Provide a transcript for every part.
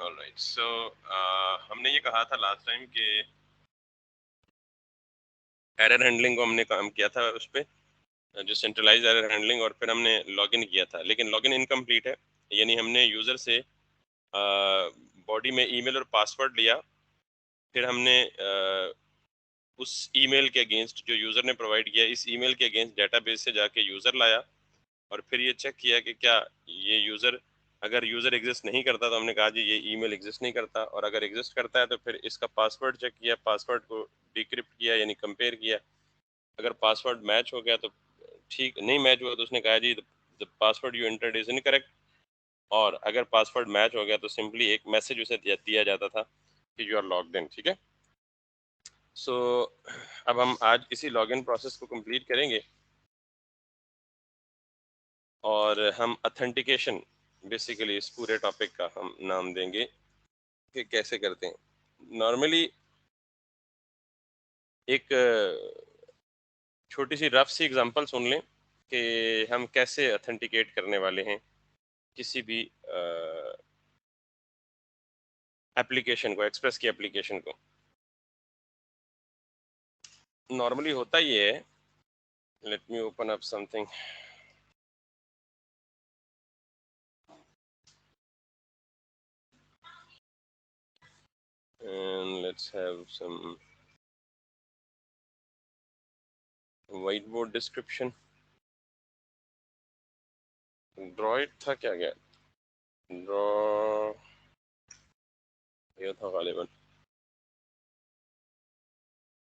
Alright, सो हमने ये कहा था लास्ट टाइम कि एरर हैंडलिंग को हमने काम किया था उस पे, जो सेंट्रलाइज एरर हैंडलिंग, और फिर हमने लॉगिन किया था, लेकिन लॉगिन इनकम्प्लीट है। यानी हमने यूज़र से बॉडी में ईमेल और पासवर्ड लिया, फिर हमने उस ईमेल के अगेंस्ट जो यूज़र ने प्रोवाइड किया, इस ईमेल के अगेंस्ट डेटाबेस से जाके यूज़र लाया, और फिर ये चेक किया कि क्या ये यूज़र, अगर यूज़र एग्जिस्ट नहीं करता तो हमने कहा जी ये ईमेल एग्जिस्ट नहीं करता, और अगर एग्जिस्ट करता है तो फिर इसका पासवर्ड चेक किया, पासवर्ड को डिक्रिप्ट किया यानी कंपेयर किया। अगर पासवर्ड मैच हो गया तो ठीक, नहीं मैच हुआ तो उसने कहा जी the password you entered is incorrect, और अगर पासवर्ड मैच हो गया तो सिंपली एक मैसेज उसे दिया जाता था कि यू आर लॉग्ड इन। ठीक है, सो अब हम आज इसी लॉगिन प्रोसेस को कंप्लीट करेंगे और हम ऑथेंटिकेशन, बेसिकली इस पूरे टॉपिक का हम नाम देंगे कि कैसे करते हैं। नॉर्मली एक छोटी सी रफ सी एग्जांपल सुन लें कि हम कैसे ऑथेंटिकेट करने वाले हैं किसी भी एप्लीकेशन को, एक्सप्रेस की एप्लीकेशन को। नॉर्मली होता ये है, let me open up something, and let's have some whiteboard description. Droid था क्या, गया ड्रॉ, ये था गालिबन।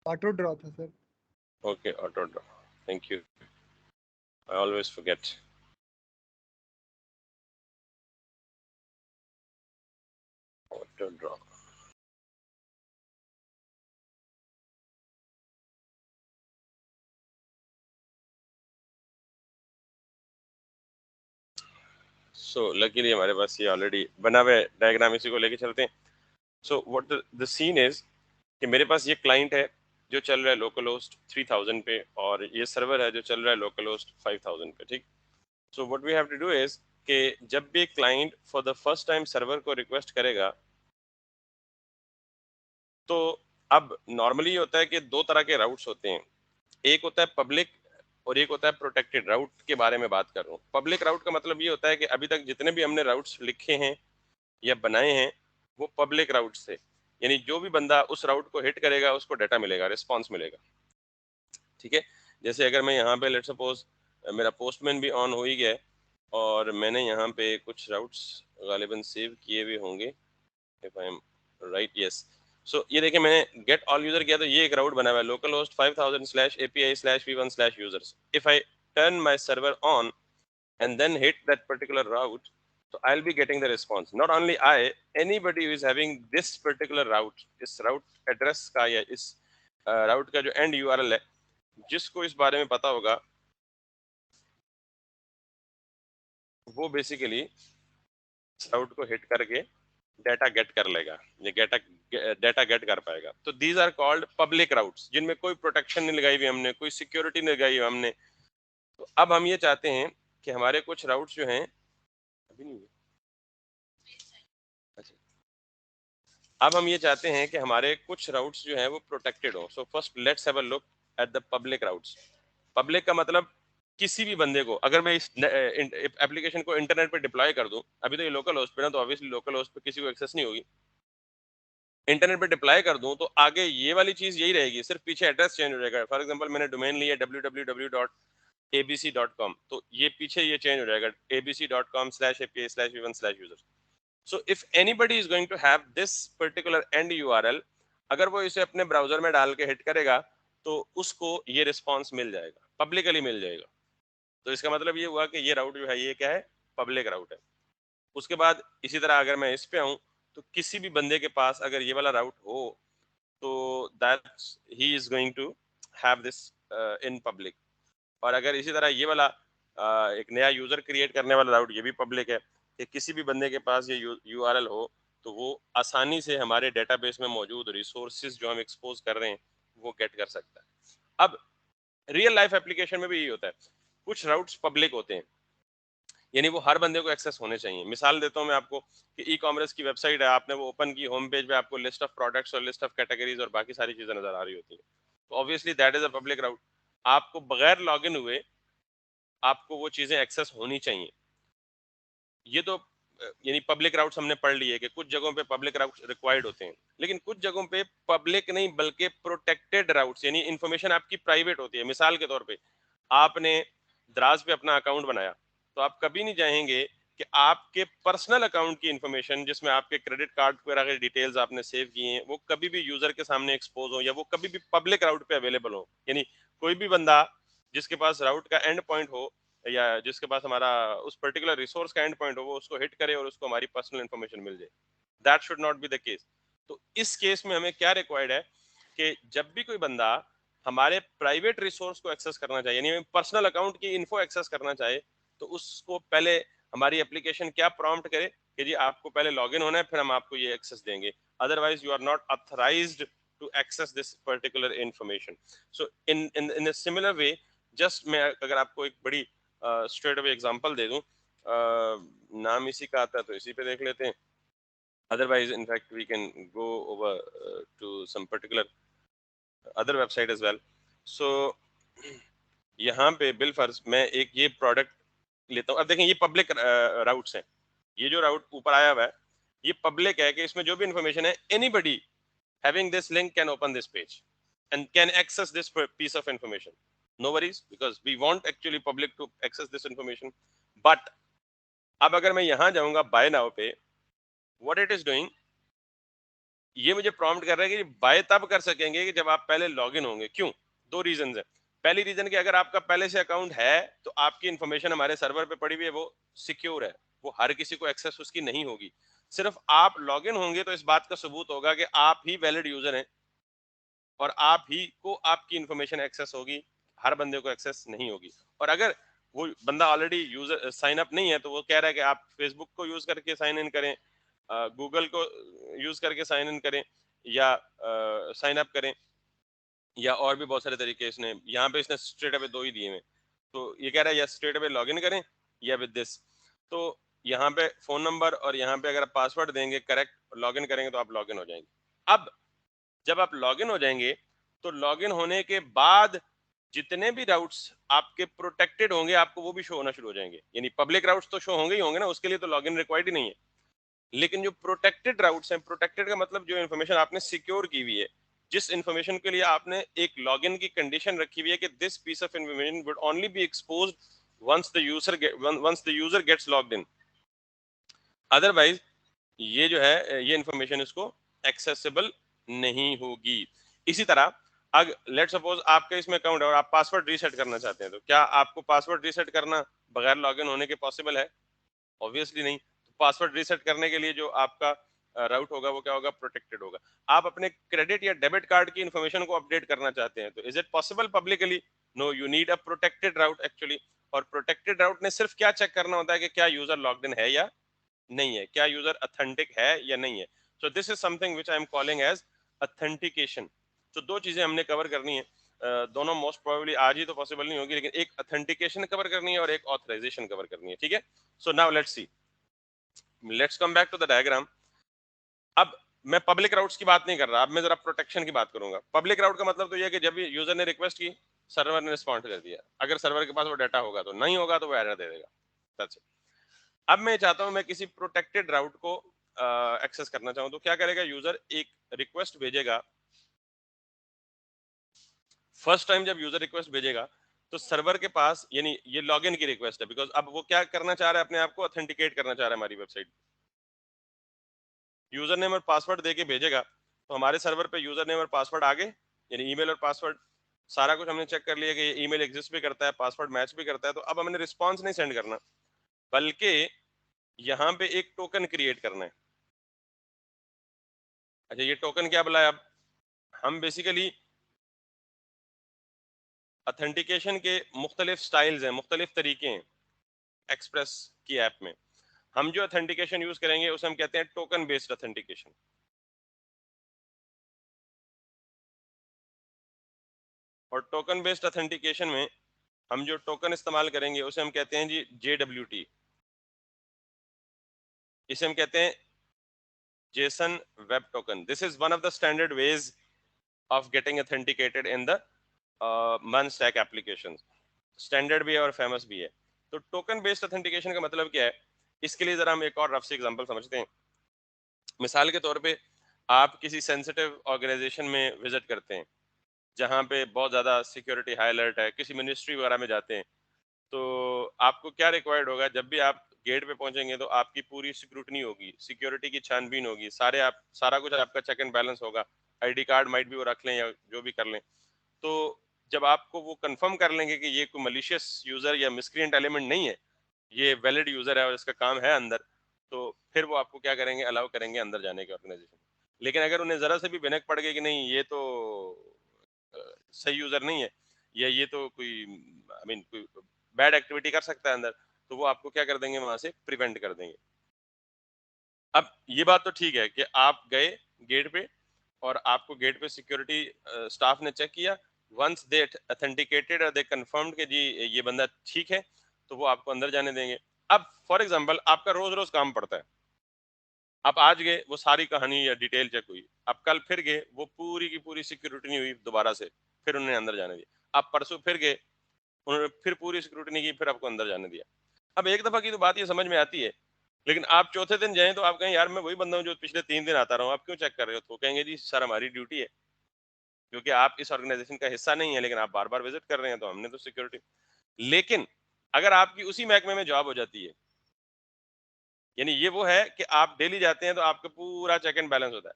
ऑटो ड्रॉ था sir. Okay, auto draw, thank you, I always forget. Auto draw, so luckily हमारे पास ये ऑलरेडी बना हुआ है डायग्राम, इसी को लेके चलते हैं। So what the scene is कि मेरे पास ये क्लाइंट है जो चल रहा है लोकल होस्ट 3000 पे, और ये सर्वर है जो चल रहा है लोकल होस्ट 5000 पे। ठीक, so what we have to do is कि जब भी client for the first time server को रिक्वेस्ट करेगा, तो अब नॉर्मली होता है कि दो तरह के राउट्स होते हैं, एक होता है पब्लिक और एक होता है प्रोटेक्टेड राउट। के बारे में बात कर रहा हूँ। पब्लिक राउट का मतलब ये होता है कि अभी तक जितने भी हमने राउट्स लिखे हैं या बनाए हैं वो पब्लिक राउट्स थे, यानी जो भी बंदा उस राउट को हिट करेगा उसको डाटा मिलेगा, रिस्पॉन्स मिलेगा। ठीक है, जैसे अगर मैं यहाँ पे लेट सपोज मेरा पोस्टमैन भी ऑन हो ही गया है और मैंने यहाँ पे कुछ राउट्स गालिबन सेव किए हुए होंगे, if I am right, yes. So ये देखिए मैंने गेट ऑल यूजर किया तो ये एक राउट बना हुआ है local host 5000/API/v1/users। If I turn my server on and then hit that particular route, so I'll be getting the response. Not only I, anybody who is having this particular route, इस route address का या इस route का जो end URL है, जिसको इस बारे में पता होगा वो बेसिकली इस route को hit करके डाटा गेट कर लेगा, ये डाटा गेट कर पाएगा। तो these are called public routes, जिनमें कोई प्रोटेक्शन नहीं लगाई हुई हमने, कोई सिक्योरिटी नहीं लगाई हुई हमने। तो अब हम ये चाहते हैं कि हमारे कुछ राउट्स जो हैं, अभी नहीं हुए, अच्छा, अब हम ये चाहते हैं कि हमारे कुछ राउट्स जो हैं वो प्रोटेक्टेड हो। So first let's have a look at the public routes. Public का मतलब किसी भी बंदे को, अगर मैं इस एप्लीकेशन को इंटरनेट पे डिप्लॉय कर दूं, अभी तो ये लोकल होस्ट पे ना, तो ऑब्वियसली लोकल होस्ट पे किसी को एक्सेस नहीं होगी। इंटरनेट पे डिप्लॉय कर दूं तो आगे ये वाली चीज यही रहेगी, सिर्फ पीछे एड्रेस चेंज हो जाएगा। फॉर एग्जांपल मैंने डोमेन लिया www.abc.com, तो ये पीछे ये चेंज हो जाएगा abc.com/api/v1/users। So if anybody is going to have this particular end URL, अगर वो इसे अपने ब्राउजर में डाल के हिट करेगा तो उसको ये रिस्पॉन्स मिल जाएगा, पब्लिकली मिल जाएगा। तो इसका मतलब ये हुआ कि ये राउट जो है ये क्या है, पब्लिक राउट है। उसके बाद इसी तरह अगर मैं इस पे आऊं तो किसी भी बंदे के पास अगर ये वाला राउट हो तो that he is going to have this in public. और अगर इसी तरह ये वाला एक नया यूजर क्रिएट करने वाला राउट ये भी पब्लिक है, कि किसी भी बंदे के पास ये यूआरएल हो तो वो आसानी से हमारे डेटाबेस में मौजूद रिसोर्सेज जो हम एक्सपोज कर रहे हैं वो गेट कर सकता है। अब रियल लाइफ एप्लीकेशन में भी यही होता है, कुछ राउट्स पब्लिक होते हैं, यानी वो हर बंदे को एक्सेस होने चाहिए। मिसाल देता हूँ मैं आपको कि ई कॉमर्स की वेबसाइट है, आपने वो ओपन की, होम पेज पे आपको लिस्ट ऑफ प्रोडक्ट्स और लिस्ट ऑफ कैटेगरीज और बाकी सारी चीजें नजर आ रही होती हैं, तो obviously that is a public route. आपको बगैर लॉगिन हुए आपको वो चीजें एक्सेस होनी चाहिए। ये तो यानी पब्लिक राउट्स हमने पढ़ लिए कि कुछ जगहों पे पब्लिक राउट्स रिक्वायर्ड होते हैं, लेकिन कुछ जगहों पे पब्लिक नहीं बल्कि प्रोटेक्टेड राउट्स, यानी इंफॉर्मेशन आपकी प्राइवेट होती है। मिसाल के तौर पे आपने द्राज पे अपना अकाउंट बनाया, तो आप कभी नहीं चाहेंगे कि आपके पर्सनल अकाउंट की इंफॉर्मेशन, जिसमें आपके क्रेडिट कार्ड वगैरह के डिटेल्स आपने सेव किए हैं, वो कभी भी यूजर के सामने एक्सपोज हो या वो कभी भी पब्लिक राउट पे अवेलेबल हो। यानी कोई भी बंदा जिसके पास राउट का एंड पॉइंट हो या जिसके पास हमारा उस पर्टिकुलर रिसोर्स का एंड पॉइंट हो, वो उसको हिट करे और उसको हमारी पर्सनल इंफॉर्मेशन मिल जाए। That should not be the case. तो इस केस में हमें क्या रिक्वायर्ड है कि जब भी कोई बंदा हमारे प्राइवेट रिसोर्स को एक्सेस करना चाहिए, यानी पर्सनल अकाउंट की इन्फो एक्सेस करना चाहे, तो उसको पहले हमारी एप्लीकेशन क्या प्रॉम्प्ट करे कि जी आपको पहले लॉगिन होना है, फिर हम आपको ये एक्सेस देंगे, otherwise you are not authorised to access this particular information. So in in in similar way, just मैं अगर आपको एक बड़ी स्ट्रेट अवे एग्जांपल दे दूं, नाम इसी का आता है तो इसी पे देख लेते हैं, otherwise in fact we can go over to some particular other website as well. So यहाँ पे बिल फर्ज मैं एक ये प्रोडक्ट लेता हूँ। अब देखें ये पब्लिक राउट्स हैं, ये जो राउट ऊपर आया हुआ है ये पब्लिक है कि इसमें जो भी इंफॉर्मेशन है, anybody having this link can open this page and can access this piece of information. No worries, because we want actually public to access this information. But अब अगर मैं यहाँ जाऊंगा बाय नाउ पे, what it is doing, ये मुझे prompt कर रहा है कि बाय तब कर सकेंगे कि जब आप पहले लॉगिन होंगे। क्यों? दो रीजन है। पहली रीजन कि अगर आपका पहले से अकाउंट है तो आपकी इंफॉर्मेशन हमारे सर्वर पे पड़ी हुई है, वो सिक्योर है, वो हर किसी को एक्सेस उसकी नहीं होगी। सिर्फ आप लॉगिन होंगे तो इस बात का सबूत होगा कि आप ही वैलिड यूजर हैं और आप ही को आपकी इंफॉर्मेशन एक्सेस होगी, हर बंदे को एक्सेस नहीं होगी। और अगर वो बंदा ऑलरेडी यूजर साइन अप नहीं है तो वो कह रहा है कि आप फेसबुक को यूज करके साइन इन करें, गूगल को यूज करके साइन इन करें या साइन अप करें, या और भी बहुत सारे तरीके इसने यहाँ पे इसने स्ट्रेट अवे दो ही दिए हैं। तो ये कह रहा है या स्ट्रेट अवे लॉगिन करें या विद दिस। तो यहाँ पे फोन नंबर और यहाँ पे अगर आप पासवर्ड देंगे करेक्ट लॉगिन करेंगे तो आप लॉगिन हो जाएंगे। अब जब आप लॉगिन हो जाएंगे तो लॉगिन होने के बाद जितने भी राउट्स आपके प्रोटेक्टेड होंगे आपको वो भी शो होना शुरू हो जाएंगे। यानी पब्लिक राउट्स तो शो होंगे ही होंगे ना, उसके लिए तो लॉगिन रिक्वायर्ड ही नहीं है। लेकिन जो प्रोटेक्टेड राउट्स हैं, प्रोटेक्टेड का मतलब जो इन्फॉर्मेशन आपने सिक्योर की हुई है, जिस इन्फॉर्मेशन के लिए आपने एक लॉगिन की कंडीशन रखी हुई है कि this piece of information would only be exposed once the user gets logged in, otherwise ये जो है ये इन्फॉर्मेशन इसको एक्सेसिबल नहीं होगी। इसी तरह अगर लेट सपोज आपका इसमें अकाउंट है और आप पासवर्ड रीसेट करना चाहते हैं, तो क्या आपको पासवर्ड रीसेट करना बगैर लॉगिन होने के पॉसिबल है? ऑब्वियसली नहीं। तो पासवर्ड रीसेट करने के लिए जो आपका राउट होगा वो क्या होगा? प्रोटेक्टेड होगा। आप अपने क्रेडिट या डेबिट कार्ड की इंफॉर्मेशन को अपडेट करना चाहते हैं तो is it possible publicly? No, you need a protected route actually. और प्रोटेक्टेड राउट ने सिर्फ क्या चेक करना होता है कि क्या यूजर लॉग्ड इन है या नहीं है, क्या यूजर अथेंटिक है या नहीं है। So this is something which I am calling as authentication. तो दो चीजें हमने कवर करनी है, दोनों मोस्ट प्रोबेबली आज ही तो पॉसिबल नहीं होगी, लेकिन एक अथेंटिकेशन कवर करनी है और एक ऑथराइजेशन कवर करनी है। ठीक है, so now let's see, let's come back to the diagram. अब मैं पब्लिक राउट्स की बात नहीं कर रहा, अब मैं जरा प्रोटेक्शन की बात करूंगा। पब्लिक राउट का मतलब तो यह कि जब भी यूजर ने रिक्वेस्ट की, सर्वर ने रिस्पॉन्ड कर दिया, अगर सर्वर के पास वो डाटा होगा तो, नहीं होगा तो वो एरर दे देगा। That's it. अब मैं चाहता हूं मैं किसी प्रोटेक्टेड राउट को एक्सेस करना चाहूं तो क्या करेगा? यूजर एक रिक्वेस्ट भेजेगा। फर्स्ट टाइम जब यूजर रिक्वेस्ट भेजेगा तो सर्वर के पास, यानी ये लॉगिन की रिक्वेस्ट है, बिकॉज अब वो क्या करना चाह रहा है? अपने आप को ऑथेंटिकेट करना चाह रहा है हमारी वेबसाइट। यूजर नेम और पासवर्ड देके भेजेगा तो हमारे सर्वर पे यूजर नेम और पासवर्ड आ गए, यानी ईमेल और पासवर्ड सारा कुछ हमने चेक कर लिया कि ये ईमेल एग्जिस्ट भी करता है, पासवर्ड मैच भी करता है। तो अब हमने रिस्पॉन्स नहीं सेंड करना, बल्कि यहाँ पे एक टोकन क्रिएट करना है। अच्छा, ये टोकन क्या बुलाया? अब हम बेसिकली ऑथेंटिकेशन के मुख्तलिफ स्टाइल्स हैं, मुख्तलिफ तरीके हैं एक्सप्रेस की ऐप में। हम जो ऑथेंटिकेशन यूज करेंगे उसे हम कहते हैं टोकन बेस्ड ऑथेंटिकेशन। और टोकन बेस्ड ऑथेंटिकेशन में हम जो टोकन इस्तेमाल करेंगे उसे हम कहते हैं जी JWT, इसे हम कहते हैं JSON Web Token. This is one of the standard ways of getting authenticated in the MunStack applications. Standard भी है और फेमस भी है। तो टोकन बेस्ड ऑथेंटिकेशन का मतलब क्या है, इसके लिए जरा हम एक और रफ सी एग्जांपल समझते हैं। मिसाल के तौर पे आप किसी सेंसिटिव ऑर्गेनाइजेशन में विजिट करते हैं जहां पे बहुत ज़्यादा सिक्योरिटी हाई अलर्ट है, किसी मिनिस्ट्री वगैरह में जाते हैं, तो आपको क्या रिक्वायर्ड होगा, जब भी आप गेट पे पहुंचेंगे तो आपकी पूरी सिक्योरिटी होगी, सिक्योरिटी की छानबीन होगी, सारा कुछ आपका चेक एंड बैलेंस होगा। आईडी कार्ड माइट भी वो रख लें या जो भी कर लें। तो जब आपको वो कंफर्म कर लेंगे कि ये कोई मलिशियस यूजर या मिसक्रिएंट एलिमेंट नहीं है, ये वैलिड यूजर है और इसका काम है अंदर, तो फिर वो आपको क्या करेंगे, अलाउ करेंगे अंदर जाने के ऑर्गेनाइजेशन। लेकिन अगर उन्हें जरा से भी भनक पड़ गई कि नहीं ये तो सही यूजर नहीं है, या ये तो कोई आई मीन कोई बैड एक्टिविटी कर सकता है अंदर, तो वो आपको क्या कर देंगे, वहां से प्रिवेंट कर देंगे। अब ये बात तो ठीक है कि आप गए गेट पे और आपको गेट पे सिक्योरिटी स्टाफ ने चेक किया, वंस दे ऑथेंटिकेटेड और दे कंफर्म्ड कि जी ये बंदा ठीक है, तो वो आपको अंदर जाने देंगे। अब फॉर एग्जांपल आपका रोज रोज काम पड़ता है, आप आज गए, वो सारी कहानी या डिटेल चेक हुई, आप कल फिर गए, वो पूरी की पूरी सिक्योरिटी नहीं हुई दोबारा से, फिर उन्हें अंदर जाने दिया। आप परसों फिर गए, उन्होंने फिर पूरी सिक्योरिटी नहीं की, फिर आपको अंदर जाने दिया। अब एक दफा की तो बात ये समझ में आती है, लेकिन आप चौथे दिन जाएं तो आप कहें यार मैं वही बंदा हूँ जो पिछले 3 दिन आता रहा हूँ, आप क्यों चेक कर रहे हो? तो कहेंगे जी सर हमारी ड्यूटी है, क्योंकि आप इस ऑर्गेनाइजेशन का हिस्सा नहीं है, लेकिन आप बार बार विजिट कर रहे हैं तो हमने तो सिक्योरिटी। लेकिन अगर आपकी उसी महकमे में जॉब हो जाती है, यानी ये वो है कि आप डेली जाते हैं तो आपका पूरा चेक एंड बैलेंस होता है।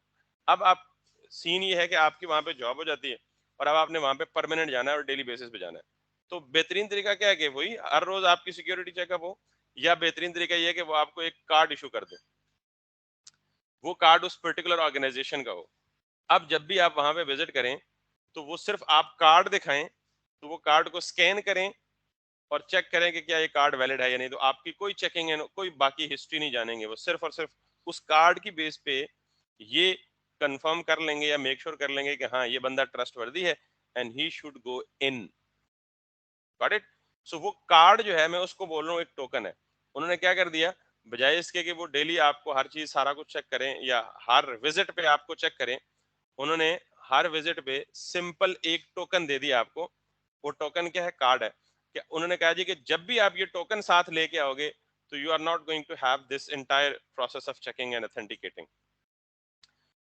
अब आप सीन ये है कि आपकी वहां पे जॉब हो जाती है और अब आपने वहां पे परमानेंट जाना है और डेली बेसिस पे जाना है, तो बेहतरीन तरीका क्या है कि वही हर रोज आपकी सिक्योरिटी चेकअप हो, या बेहतरीन तरीका ये है कि वो आपको एक कार्ड इशू कर दे, वो कार्ड उस पर्टिकुलर ऑर्गेनाइजेशन का हो। अब जब भी आप वहां पे विजिट करें तो वो सिर्फ आप कार्ड दिखाएं, तो वो कार्ड को स्कैन करें और चेक करें कि क्या ये कार्ड वैलिड है या नहीं, तो आपकी कोई चेकिंग है, कोई बाकी हिस्ट्री नहीं जानेंगे, वो सिर्फ और सिर्फ उस कार्ड की बेस पे ये कंफर्म कर लेंगे या मेक श्योर कर लेंगे कि हाँ ये बंदा ट्रस्ट वर्दी है and he should go in. Got it? So वो कार्ड जो है, मैं उसको बोल रहा हूँ एक टोकन है। उन्होंने क्या कर दिया, बजाय इसके कि वो डेली आपको हर चीज सारा कुछ चेक करें या हर विजिट पे आपको चेक करें, उन्होंने हर विजिट पे सिंपल एक टोकन दे दिया आपको। वो टोकन क्या है, कार्ड है। क्या उन्होंने कहा जी कि जब भी आप ये टोकन साथ लेके आओगे तो you are not going to have this entire process of checking and authenticating.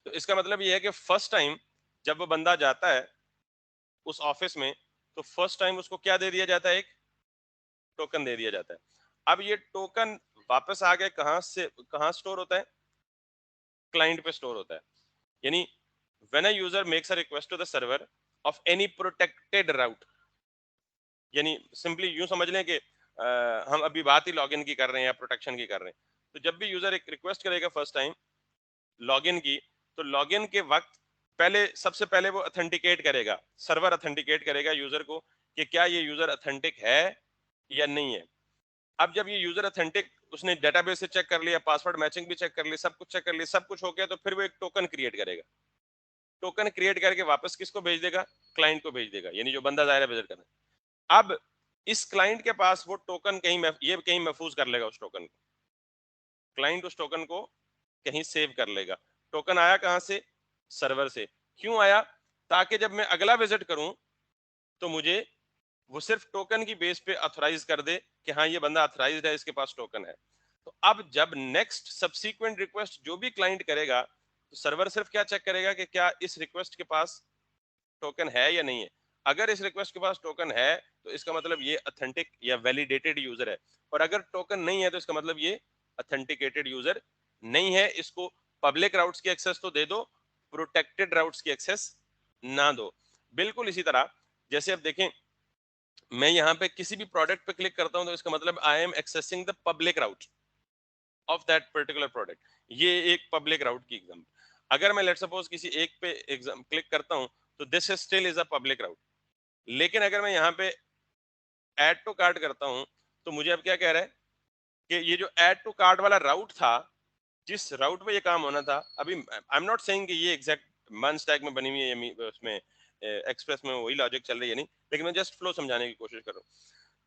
तो इसका मतलब ये है कि फर्स्ट टाइम जब वो बंदा जाता है उस ऑफिस में, तो फर्स्ट टाइम उसको क्या दे दिया जाता है, एक टोकन दे दिया जाता है। अब ये टोकन वापस आगे कहाँ स्टोर होता है, क्लाइंट पे स्टोर होता है। यानी when a user makes a request to the server of any protected route, यानी सिंपली यूं समझ लें कि हम अभी बात ही लॉगिन की कर रहे हैं या प्रोटेक्शन की कर रहे हैं, तो जब भी यूजर एक रिक्वेस्ट करेगा फर्स्ट टाइम लॉगिन की, तो लॉगिन के वक्त सबसे पहले वो ऑथेंटिकेट करेगा, सर्वर ऑथेंटिकेट करेगा यूजर को कि क्या ये यूजर ऑथेंटिक है या नहीं है। अब जब ये यूजर ऑथेंटिक, उसने डेटाबेस से चेक कर लिया, पासवर्ड मैचिंग भी चेक कर ली, सब कुछ चेक कर लिया, सब कुछ हो गया, तो फिर वो एक टोकन क्रिएट करेगा। टोकन क्रिएट करके वापस किसको भेज देगा, क्लाइंट को भेज देगा, यानी जो बंदा जाएगा विजिट करने। अब इस क्लाइंट के पास वो टोकन ये कहीं महफूज कर लेगा उस टोकन को, क्लाइंट उस टोकन को कहीं सेव कर लेगा। टोकन आया कहां से, सर्वर से। क्यों आया, ताकि जब मैं अगला विजिट करूं तो मुझे वो सिर्फ टोकन की बेस पे ऑथराइज कर दे कि हाँ ये बंदा ऑथराइज्ड है, इसके पास टोकन है। तो अब जब नेक्स्ट सब्सीक्वेंट रिक्वेस्ट जो भी क्लाइंट करेगा, तो सर्वर सिर्फ क्या चेक करेगा कि क्या इस रिक्वेस्ट के पास टोकन है या नहीं है। अगर इस रिक्वेस्ट के पास टोकन है तो इसका मतलब ये ऑथेंटिक या वैलिडेटेड यूजर है, और अगर टोकन नहीं है तो इसका मतलब ये ऑथेंटिकेटेड यूजर नहीं है। इसको पब्लिक राउट्स की एक्सेस तो दे दो, प्रोटेक्टेड राउट्स की एक्सेस ना दो। बिल्कुल इसी तरह जैसे अब देखें, मैं यहाँ पे किसी भी प्रोडक्ट पे क्लिक करता हूँ तो इसका मतलब I am accessing the public route of that particular product. ये एक पब्लिक राउट की एग्जाम्पल। अगर मैं लेट सपोज किसी एक पे एग्जाम क्लिक करता हूँ तो this still is a public route. लेकिन अगर मैं यहाँ पे ऐड टू कार्ट करता हूँ तो मुझे अब क्या कह रहा है कि ये जो ऐड टू कार्ट वाला राउट था, जिस राउट पे ये काम होना था, अभी आई एम नॉट सेइंग कि ये एग्जैक्ट मन स्टैक में बनी हुई है या उसमें एक्सप्रेस में वही लॉजिक चल रही है, नहीं, लेकिन मैं जस्ट फ्लो समझाने की कोशिश कर रहा हूँ।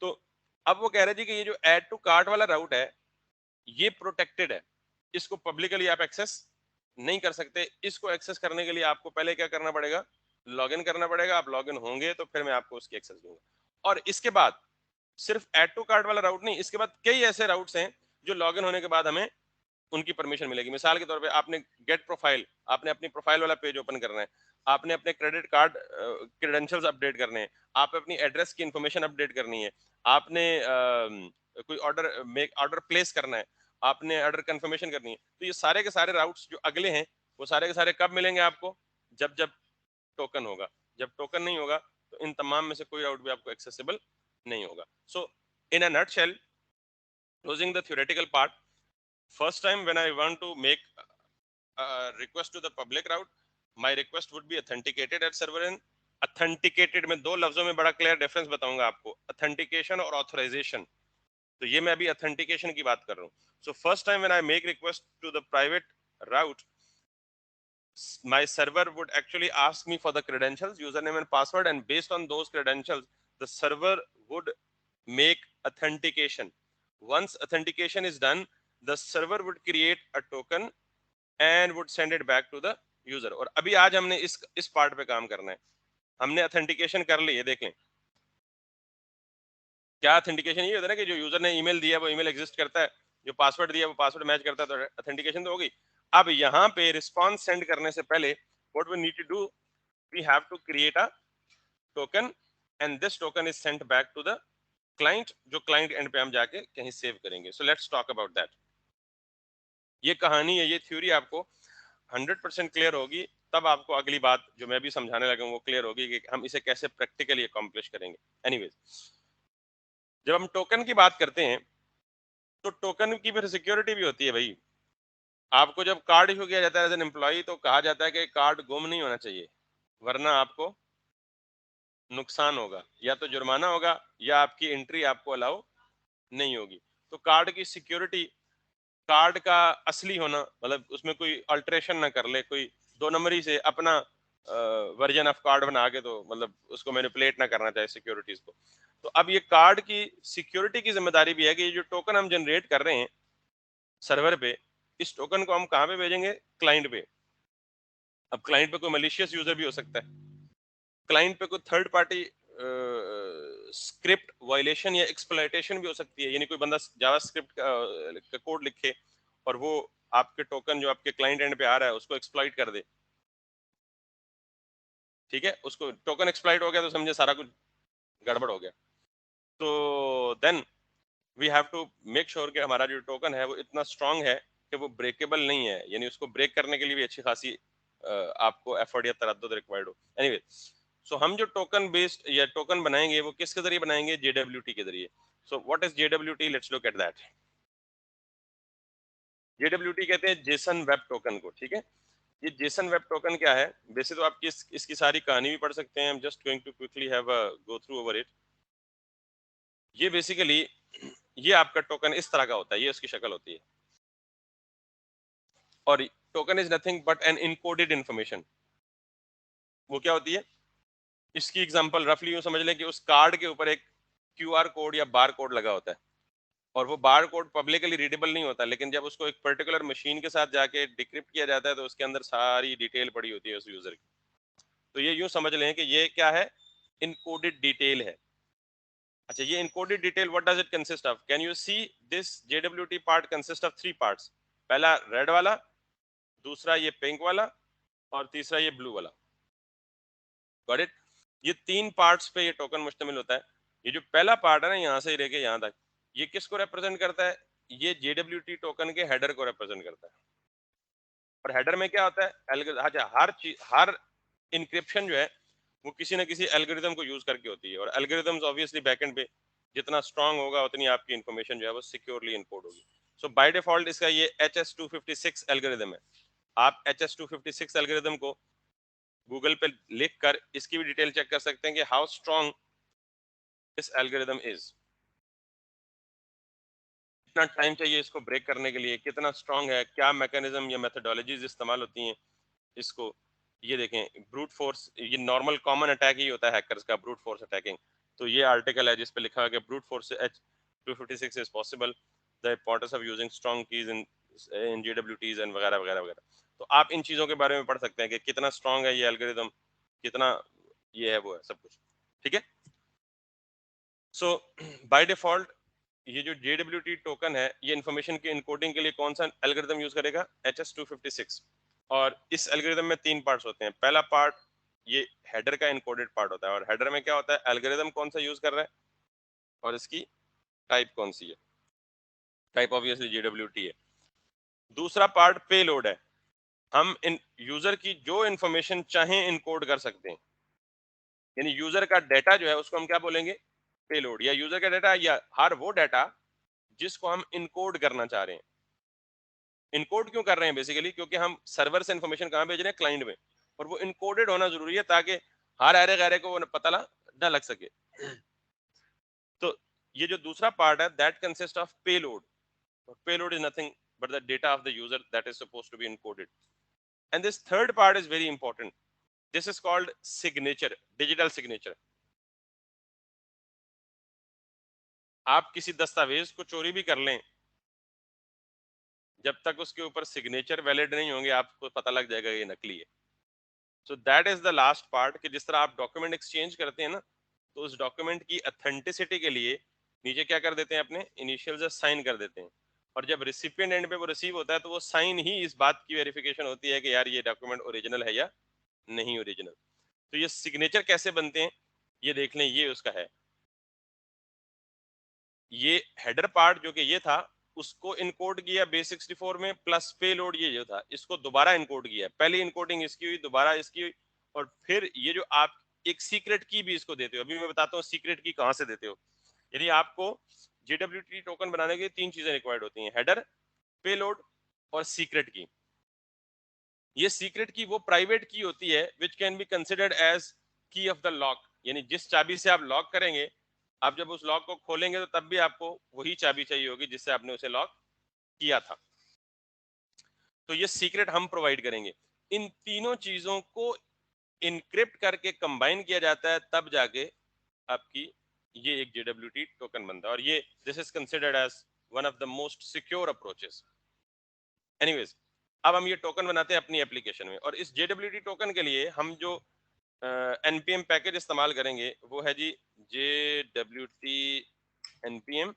तो अब वो कह रहे थे कि ये जो ऐड टू कार्ट वाला राउट है ये प्रोटेक्टेड है, इसको पब्लिकली आप एक्सेस नहीं कर सकते। इसको एक्सेस करने के लिए आपको पहले क्या करना पड़ेगा, लॉगिन करना पड़ेगा। आप लॉगिन होंगे तो फिर मैं आपको उसकी एक्सेस दूंगा। और इसके बाद सिर्फ ऐड टू कार्ट वाला राउट नहीं, इसके बाद कई ऐसे राउट्स हैं जो लॉगिन होने के बाद हमें उनकी परमिशन मिलेगी। मिसाल के तौर पे आपने गेट प्रोफाइल, आपने अपनी प्रोफाइल वाला पेज ओपन करना है, आपने अपने क्रेडिट कार्ड क्रेडेंशियल्स अपडेट करने हैं, आप अपनी एड्रेस की इंफॉर्मेशन अपडेट करनी है, आपने कोई ऑर्डर प्लेस करना है, आपने ऑर्डर कंफर्मेशन करनी है। तो ये सारे के सारे राउट्स जो अगले हैं वो सारे के सारे कब मिलेंगे आपको, जब जब टोकन होगा। जब टोकन नहीं होगा तो इन तमाम में से कोई राउट भी आपको एक्सेसिबल नहीं होगा। So in a nutshell, closing the theoretical part, first time when I want to make a request to the public route, my request would be authenticated at server end. authenticated में दो लफ्जों में बड़ा clear difference बताऊंगा आपको, authentication और authorization। तो ये मैं अभी authentication की बात कर रहा हूँ। so first time when I make request to the private route, my server would actually ask me for the credentials, username and password, and based on those credentials the server would make authentication. Once authentication is done, the server would create a token and would send it back to the user। और अभी आज हमने इस part पे काम करना है। हमने ऑथेंटिकेशन कर ली है, देख लें क्या ऑथेंटिकेशन ये होता है ना कि जो यूजर ने ईमेल दिया वो ईमेल एग्जिस्ट करता है, जो पासवर्ड दिया वो पासवर्ड मैच करता है, तो ऑथेंटिकेशन तो हो गई। अब यहाँ पे रिस्पॉन्स सेंड करने से पहले what we need to do, we have to create a token and this token is sent back to the client, जो क्लाइंट एंड पे हम जाके कहीं सेव करेंगे। So let's talk about that. ये कहानी है, ये थ्योरी आपको 100% क्लियर होगी, तब आपको अगली बात जो मैं भी समझाने लगा हूं वो क्लियर होगी कि हम इसे कैसे प्रैक्टिकली अकॉम्प्लिश करेंगे। एनीवेज, जब हम टोकन की बात करते हैं तो टोकन की फिर सिक्योरिटी भी होती है भाई। आपको जब कार्ड इशू किया जाता है एज एन एम्प्लॉय तो कहा जाता है कि कार्ड गुम नहीं होना चाहिए, वरना आपको नुकसान होगा, या तो जुर्माना होगा या आपकी एंट्री आपको अलाउ नहीं होगी। तो कार्ड की सिक्योरिटी, कार्ड का असली होना, मतलब उसमें कोई अल्टरेशन ना कर ले, कोई दो नंबरी से अपना वर्जन ऑफ कार्ड बना के तो मतलब उसको मैनिपुलेट ना करना चाहे सिक्योरिटीज को। तो अब ये कार्ड की सिक्योरिटी की जिम्मेदारी भी है कि ये जो टोकन हम जनरेट कर रहे हैं सर्वर पे, इस टोकन को हम कहाँ पे भेजेंगे, क्लाइंट पे। अब क्लाइंट पे कोई मलिशियस यूजर भी हो सकता है, क्लाइंट पे कोई थर्ड पार्टी स्क्रिप्ट वायलेशन या एक्सप्लॉयटेशन भी हो सकती है, यानी कोई बंदा जावा स्क्रिप्ट का कोड लिखे और वो आपके टोकन जो आपके क्लाइंट एंड पे आ रहा है उसको एक्सप्लॉइट कर दे। ठीक है, उसको टोकन एक्सप्लॉइट हो गया तो समझे सारा कुछ गड़बड़ हो गया। तो then we have to make sure कि हमारा जो टोकन है वो इतना स्ट्रांग है कि वो ब्रेकेबल नहीं है, यानी उसको ब्रेक करने के लिए भी अच्छी खासी आपको एफर्ट या तरद्दुद रिक्वायर्ड हो। एनीवे, सो हम जो टोकन बेस्ड या टोकन बनाएंगे वो किसके जरिए बनाएंगे, जेडब्ल्यूटी के जरिए। So what is जेडब्ल्यूटी, let's look at that. जेडब्ल्यूटी कहते हैं जेसन वेब टोकन को। ठीक है, ये जेसन वेब टोकन क्या है, वैसे तो आपकी इसकी सारी कहानी भी पढ़ सकते हैं, I am just going to quickly have a go through over it. ये बेसिकली ये आपका टोकन इस तरह का होता है, ये उसकी शक्ल होती है, और token is nothing but an encoded information. वो क्या होती है, इसकी एग्जांपल रफली यूं समझ लें कि उस कार्ड के ऊपर एक क्यूआर कोड या बार कोड लगा होता है, और वो बार कोड पब्लिकली रीडेबल नहीं होता, लेकिन जब उसको एक पर्टिकुलर मशीन के साथ जाके डिक्रिप्ट किया जाता है तो उसके अंदर सारी डिटेल पड़ी होती है उस यूजर की। तो ये यूं समझ लें कि ये क्या है, इनकोडेड डिटेल है। अच्छा, ये encoded detail, what does it consist of? Can you see this JWT part consist of three parts? पहला रेड वाला, दूसरा ये पिंक वाला, और तीसरा ये ब्लू वाला। Got it? ये तीन पार्ट्स पे ये टोकन मुश्तमिल होता है। ये जो पहला पार्ट है ना, यहाँ से लेके यहाँ तक, ये किसको रिप्रेजेंट करता है, ये JWT टोकन के हेडर को रिप्रेजेंट करता है। और हेडर में क्या होता है, अच्छा, हर चीज, हर इंक्रिप्शन जो है वो किसी ना किसी एल्गोरिदम को यूज करके होती है, और एल्गोरिदम्स ऑब्वियसली बैकएंड पे जितना स्ट्रांग होगा उतनी आपकी इंफॉर्मेशन जो है वो सिक्योरली इनकोड होगी। सो बाय डिफॉल्ट इसका ये HS256 एल्गोरिदम है। आप HS256 एल्गोरिदम को गूगल पे लिख कर इसकी भी डिटेल चेक कर सकते हैं कि how strong this algorithm is, कितना टाइम चाहिए इसको ब्रेक करने के लिए, कितना स्ट्रांग है, क्या मैकेनिज्म या मेथोडोलॉजीज इस्तेमाल होती हैं इसको। ये देखें, ब्रूट फोर्स, ये नॉर्मल कॉमन अटैक ही होता है हैकर्स का, ब्रूट फोर्स अटैकिंग। तो ये आर्टिकल है जिस पे लिखा है कि brute force H256 is possible, the importance of using strong keys in in JWTs and वगैरह वगैरह वगैरह। तो आप इन चीज़ों के बारे में पढ़ सकते हैं कि कितना स्ट्रांग है ये एल्गोरिदम, कितना ये है वो है, सब कुछ। ठीक है। सो बाय डिफॉल्ट ये जो JWT टोकन है, ये इंफॉर्मेशन के इनकोडिंग के लिए कौन सा एल्गोरिदम यूज करेगा? HS256। और इस एल्गोरिदम में 3 पार्ट्स होते हैं। पहला पार्ट ये हेडर का इनकोडेड पार्ट होता है, और हेडर में क्या होता है, एल्गोरिदम कौन सा यूज कर रहा है और इसकी टाइप कौन सी है। टाइप ऑब्वियसली JWT है। दूसरा पार्ट पेलोड है। हम इन यूजर की जो इंफॉर्मेशन चाहें इनकोड कर सकते हैं, यानी यूजर का डाटा जो है उसको हम क्या बोलेंगे? पेलोड। या यूजर का डाटा या हर वो डाटा जिसको हम इनकोड करना चाह रहे हैं। इनकोड क्यों कर रहे हैं? बेसिकली क्योंकि हम सर्वर से इंफॉर्मेशन कहाँ भेज रहे हैं? क्लाइंट में। और वो इनकोडेड होना जरूरी है ताकि हर अरे गैरे को वो पता ना लग सके। तो ये जो दूसरा पार्ट है, that consist of payload. Payload is nothing but the data of the user that is supposed to be encoded. And this third part is very important. This is called signature, digital signature. आप किसी दस्तावेज को चोरी भी कर लें, जब तक उसके ऊपर सिग्नेचर वैलिड नहीं होंगे आपको पता लग जाएगा ये नकली है। So that is the last part, कि जिस तरह आप डॉक्यूमेंट एक्सचेंज करते हैं ना, तो उस डॉक्यूमेंट की अथेंटिसिटी के लिए नीचे क्या कर देते हैं, अपने इनिशियल साइन कर देते हैं। और जब रिसिपिएंट एंड पे वो रिसीव होता है तो वो साइन ही इस बात की वेरिफिकेशन होती है कि यार ये डॉक्यूमेंट ओरिजिनल है या नहीं ओरिजिनल। तो ये सिग्नेचर कैसे बनते हैं ये देख लें, ये उसका है। ये हेडर पार्ट जो कि ये था, उसको इनकोड किया base64 में, प्लस पेलोड ये जो था इसको दोबारा इनकोड किया। पहली इनकोडिंग इसकी हुई, दोबारा इसकी हुई, और फिर ये जो आप एक सीक्रेट की भी इसको देते हो। अभी मैं बताता हूँ सीक्रेट की कहाँ से देते हो। यदि आपको JWT टोकन बनाने के लिए 3 चीजें रिक्वायर्ड होती हैं: हेडर, पेलोड और सीक्रेट की। ये सीक्रेट की वो प्राइवेट की होती है which can be considered as key of the lock, यानी जिस चाबी से आप लॉक करेंगे, आप जब उस लॉक को खोलेंगे तो तब भी आपको वही चाबी चाहिए होगी जिससे आपने उसे लॉक किया था। तो ये सीक्रेट हम प्रोवाइड करेंगे। इन तीनों चीजों को इनक्रिप्ट करके कंबाइन किया जाता है, तब जाके आपकी ये एक JWT टोकन बनता है। और ये this is considered as one of the most secure approaches. Anyways, अब हम ये टोकन बनाते हैं अपनी एप्लीकेशन में, और इस JWT टोकन के लिए हम जो npm पैकेज इस्तेमाल करेंगे वो है जी JWT npm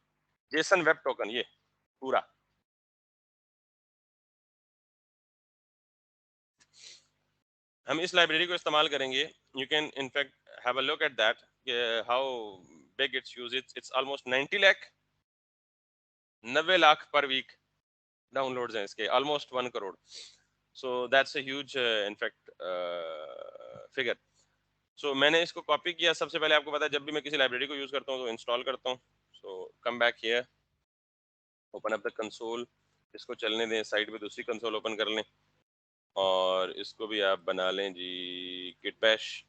JSON web token. ये पूरा हम इस लाइब्रेरी को इस्तेमाल करेंगे। You can in fact have a look at that, how big it's use. It's almost 90 lakh, 90 lakh per week downloads हैं इसके, almost 1 crore. So that's a huge in fact figure. So मैंने इसको कॉपी किया। सबसे पहले आपको पता है जब भी मैं किसी लाइब्रेरी को यूज करता हूँ तो इंस्टॉल करता हूँ। So come back here, open up the console, इसको चलने दें, साइड पे दूसरी कंसोल ओपन कर लें, और इसको भी आप बना लें जी गिट बैश।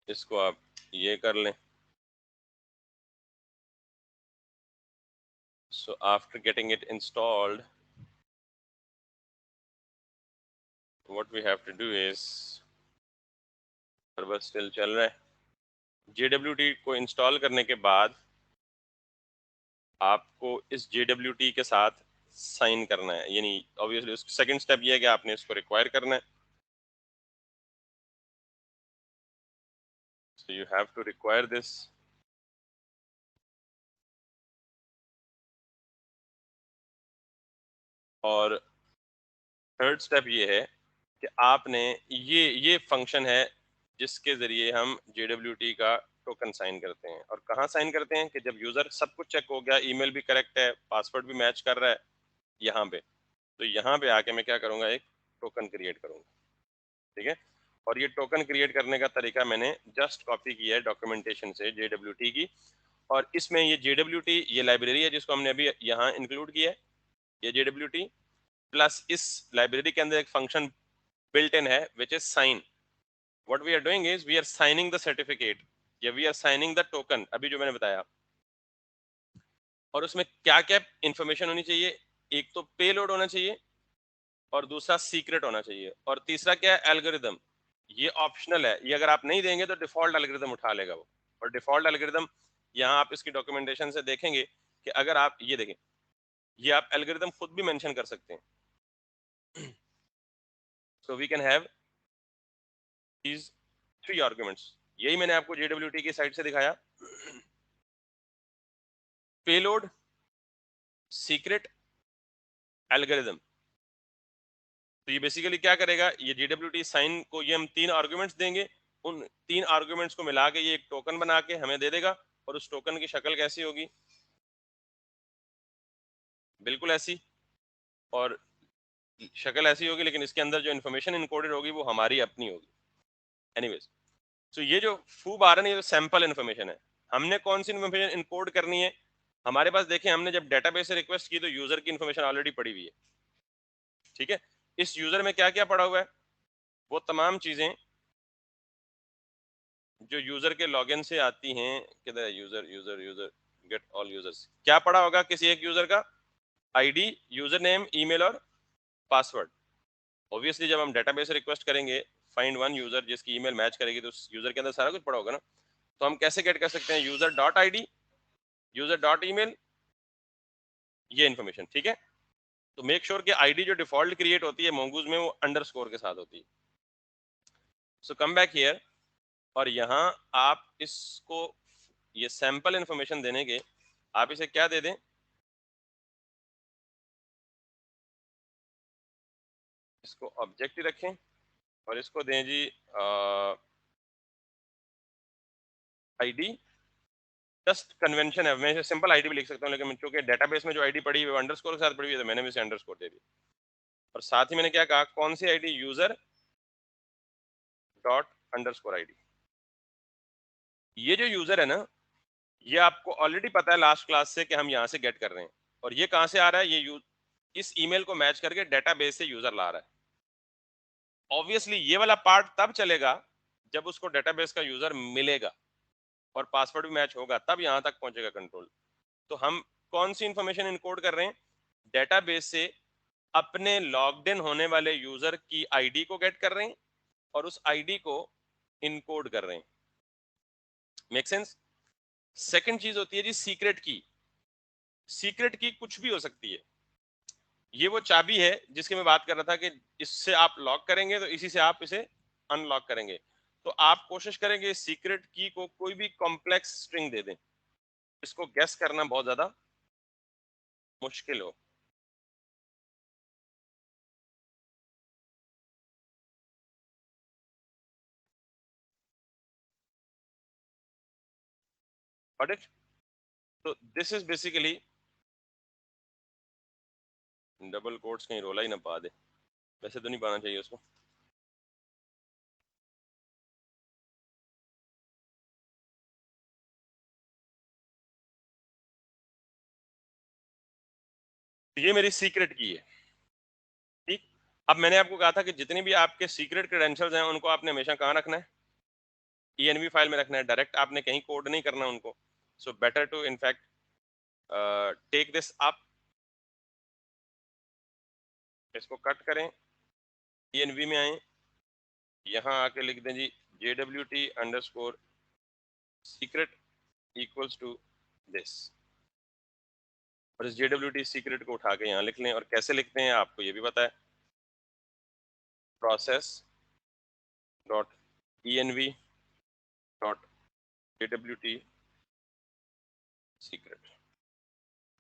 इसको आप ये कर लें। So after getting it installed, what we have to do is, server still चल रहा है। JWT को इंस्टॉल करने के बाद आपको इस JWT के साथ साइन करना है, यानी ऑब्वियसली सेकंड स्टेप ये है कि आपने इसको रिक्वायर करना है। So you have to require this. और थर्ड स्टेप ये है कि आपने ये फंक्शन है जिसके जरिए हम JWT का टोकन साइन करते हैं। और कहाँ साइन करते हैं? कि जब यूजर सब कुछ चेक हो गया, ईमेल भी करेक्ट है, पासवर्ड भी मैच कर रहा है, यहाँ पे, तो यहाँ पे आके मैं क्या करूँगा, एक टोकन क्रिएट करूँगा। ठीक है। और ये टोकन क्रिएट करने का तरीका मैंने जस्ट कॉपी किया है डॉक्यूमेंटेशन से JWT की। और इसमें ये JWT ये लाइब्रेरी है जिसको हमने अभी यहाँ इंक्लूड किया है, ये JWT प्लस इस लाइब्रेरी के अंदर एक फंक्शन built in है which is sign. What we are doing is we are signing the certificate या we are signing the token, अभी जो मैंने बताया। और उसमें क्या क्या इंफॉर्मेशन होनी चाहिए? एक तो पेलोड होना चाहिए, और दूसरा सीक्रेट होना चाहिए, और तीसरा क्या है? एल्गोरिदम। ये ऑप्शनल है, ये अगर आप नहीं देंगे तो डिफॉल्ट एल्गोरिदम उठा लेगा वो। और डिफॉल्ट एल्गोरिदम यहाँ आप इसकी डॉक्यूमेंटेशन से देखेंगे कि अगर आप ये देखें, ये आप एल्गोरिदम खुद भी मेंशन कर सकते हैं। So we can have these 3 arguments. यही मैंने आपको JWT की साइट से दिखाया। Payload, secret, algorithm. तो ये बेसिकली क्या करेगा, ये JWT साइन को ये हम 3 आर्गुमेंट्स देंगे, उन 3 आर्गुमेंट्स को मिला के ये एक टोकन बना के हमें दे देगा। और उस टोकन की शक्ल कैसी होगी, बिल्कुल ऐसी, और शक्ल ऐसी होगी, लेकिन इसके अंदर जो इन्फॉर्मेशन इनकोडेड होगी वो हमारी अपनी होगी। एनीवेज, तो ये जो फूब आ रहा है, ये सैंपल इन्फॉर्मेशन है। हमने कौन सी इन्फॉर्मेशन इनकोड करनी है, हमारे पास देखें, हमने जब डेटाबेस से रिक्वेस्ट की तो यूजर की इन्फॉर्मेशन ऑलरेडी पड़ी हुई है, ठीक है। इस यूजर में क्या क्या पड़ा हुआ है, वो तमाम चीजें जो यूजर के लॉगिन से आती हैं। किधर है user, user user get all users, क्या पड़ा होगा किसी एक यूजर का, आईडी, यूजर नेम, ईमेल और पासवर्ड। ऑब्वियसली जब हम डेटाबेस से रिक्वेस्ट करेंगे फाइंड वन यूजर जिसकी ईमेल मैच करेगी, तो उस यूजर के अंदर सारा कुछ पड़ा होगा ना। तो हम कैसे गेट कर सकते हैं, user dot ID, user dot email, ये इन्फॉर्मेशन, ठीक है। तो मेक श्योर कि आईडी जो डिफॉल्ट क्रिएट होती है मोंगूज में वो अंडरस्कोर के साथ होती है। सो कम बैक हियर, और यहाँ आप इसको ये सैंपल इंफॉर्मेशन देने के, आप इसे क्या दे दें, इसको ऑब्जेक्ट ही रखें और इसको दें जी आईडी। जस्ट कन्वेंशन है, मैं इसे सिंपल आईडी भी लिख सकता हूँ, लेकिन चूंकि डेटाबेस में जो आईडी पड़ी हुई है अंडरस्कोर के साथ पड़ी हुई है, तो मैंने भी इसे अंडरस्कोर दे दी। और साथ ही मैंने क्या कहा, कौन सी ID, user dot underscore ID. ये जो यूजर है ना, ये आपको ऑलरेडी पता है लास्ट क्लास से कि हम यहाँ से गेट कर रहे हैं। और ये कहाँ से आ रहा है, ये इस ईमेल को मैच करके डेटाबेस से यूजर ला रहा है। ऑब्वियसली ये वाला पार्ट तब चलेगा जब उसको डेटाबेस का यूजर मिलेगा और पासवर्ड भी मैच होगा, तब यहाँ तक पहुंचेगा कंट्रोल। तो हम कौन सी इंफॉर्मेशन इनकोड कर रहे हैं, डेटाबेस से अपने लॉग्ड इन होने वाले यूजर की आईडी को गेट कर रहे हैं और उस आईडी को इनकोड कर रहे हैं। Make sense. सेकंड चीज होती है जी सीक्रेट की। सीक्रेट की कुछ भी हो सकती है, ये वो चाबी है जिसकी मैं बात कर रहा था कि इससे आप लॉक करेंगे तो इसी से आप इसे अनलॉक करेंगे। तो आप कोशिश करेंगे सीक्रेट की को कोई भी कॉम्प्लेक्स स्ट्रिंग दे दें, इसको गेस करना बहुत ज्यादा मुश्किल हो। Got it? तो this is basically, double quotes कहीं रोला ही ना पा दे, वैसे तो नहीं पाना चाहिए उसको। तो ये मेरी सीक्रेट की है, ठीक। अब मैंने आपको कहा था कि जितनी भी आपके सीक्रेट क्रेडेंशियल्स हैं उनको आपने हमेशा कहाँ रखना है, ENV फाइल में रखना है, डायरेक्ट आपने कहीं कोड नहीं करना उनको। So better to in fact take this up, इसको कट करें, ENV में आए, यहाँ आके लिख दें जी JWT underscore secret equals to this. और इस JWT सीक्रेट को उठा के यहाँ लिख लें। और कैसे लिखते हैं आपको ये भी पता है, process dot ENV dot JWT secret.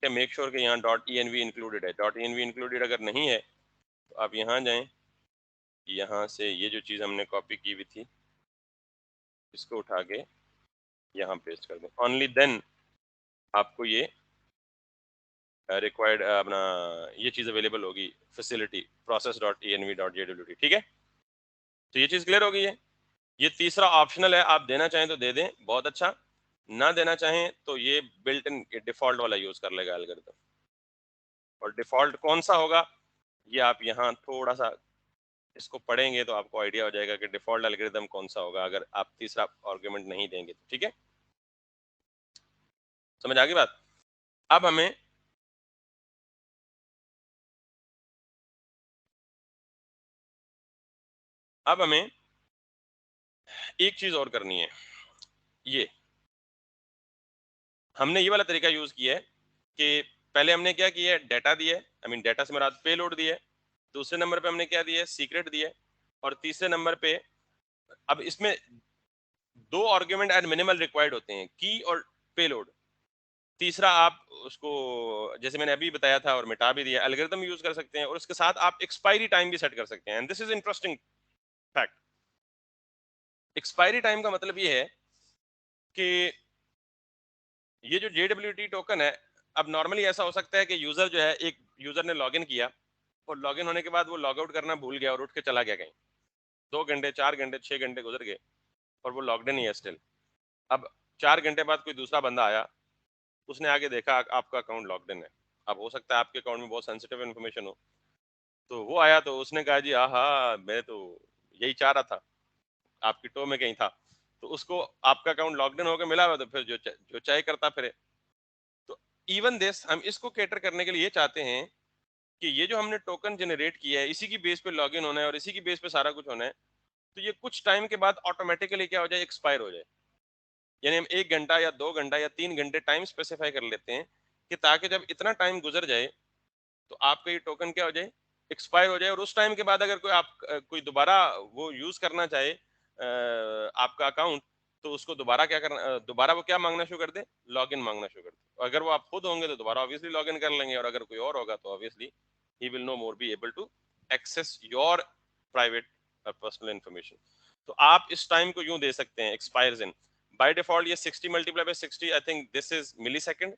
Make sure कि यहाँ डॉट ENV इंक्लूडेड है। डॉट ENV इंक्लूडेड अगर नहीं है तो आप यहाँ जाएं, यहाँ से ये जो चीज़ हमने कॉपी की हुई थी इसको उठा के यहाँ पेस्ट कर दें। ओनली देन आपको ये रिक्वायर्ड अपना ये चीज़ अवेलेबल होगी, facility process dot ENV dot JWT, ठीक है। तो ये चीज़ क्लियर हो गई है। ये तीसरा ऑप्शनल है, आप देना चाहें तो दे दें, बहुत अच्छा। ना देना चाहें तो ये बिल्ट इन डिफॉल्ट वाला यूज कर लेगा एल्गोरिथम। और डिफॉल्ट कौन सा होगा, ये आप यहाँ थोड़ा सा इसको पढ़ेंगे तो आपको आइडिया हो जाएगा कि डिफॉल्ट एल्गोरिथम कौन सा होगा अगर आप तीसरा आर्गुमेंट नहीं देंगे तो, ठीक है। समझ आ गई बात। अब हमें एक चीज और करनी है, ये हमने ये वाला तरीका यूज किया है कि पहले हमने क्या किया है, डाटा दिया है, आई मीन डाटा से मेरा पेलोड दिया है, दूसरे नंबर पे हमने क्या दिया है, सीक्रेट दिया है, और तीसरे नंबर पे अब इसमें दो आर्ग्यूमेंट एंड मिनिमल रिक्वायर्ड होते हैं, की और पेलोड। तीसरा आप उसको जैसे मैंने अभी बताया था और मिटा भी दिया, एल्गोरिथम यूज कर सकते हैं, और उसके साथ आप एक्सपायरी टाइम भी सेट कर सकते हैं। And this is interesting fact. Expiry time का मतलब ये है कि ये जो JWT टोकन है, अब नॉर्मली ऐसा हो सकता है कि यूजर जो है, एक यूजर ने लॉगिन किया और लॉगिन होने के बाद वो लॉग आउट करना भूल गया और उठ के चला गया कहीं, 2 घंटे 4 घंटे 6 घंटे गुजर गए और वो लॉग्ड इन ही है स्टिल। अब 4 घंटे बाद कोई दूसरा बंदा आया, उसने आगे देखा आपका अकाउंट लॉग्ड इन है। अब हो सकता है आपके अकाउंट में बहुत सेंसिटिव इन्फॉर्मेशन हो, तो वो आया तो उसने कहा जी हाँ मैं तो यही चाह रहा था, आपकी टो में कहीं था, तो उसको आपका अकाउंट लॉग्ड इन होकर मिला हुआ, तो फिर जो चाहे करता फिरे। तो इवन दिस हम इसको कैटर करने के लिए ये चाहते हैं कि ये जो हमने टोकन जनरेट किया है, इसी की बेस पे लॉगिन होना है और इसी की बेस पे सारा कुछ होना है, तो ये कुछ टाइम के बाद ऑटोमेटिकली क्या हो जाए, एक्सपायर हो जाए। यानी हम 1 घंटा या 2 घंटा या 3 घंटे टाइम स्पेसिफाई कर लेते हैं कि ताकि जब इतना टाइम गुजर जाए तो आपका ये टोकन क्या हो जाए, एक्सपायर हो जाए। और उस टाइम के बाद अगर कोई दोबारा वो यूज करना चाहे आपका अकाउंट, तो उसको दोबारा क्या करना, दोबारा वो क्या मांगना शुरू कर दे, लॉगिन मांगना शुरू कर दे। अगर वो आप खुद होंगे तो दोबारा ऑब्वियसली लॉगिन कर लेंगे, और अगर कोई और होगा तो obviously he will no more be able to access your private personal information. तो आप इस टाइम को यूं दे सकते हैं, एक्सपायर्स इन बाय डिफॉल्ट ये 60 multiply by 60, I think this is millisecond.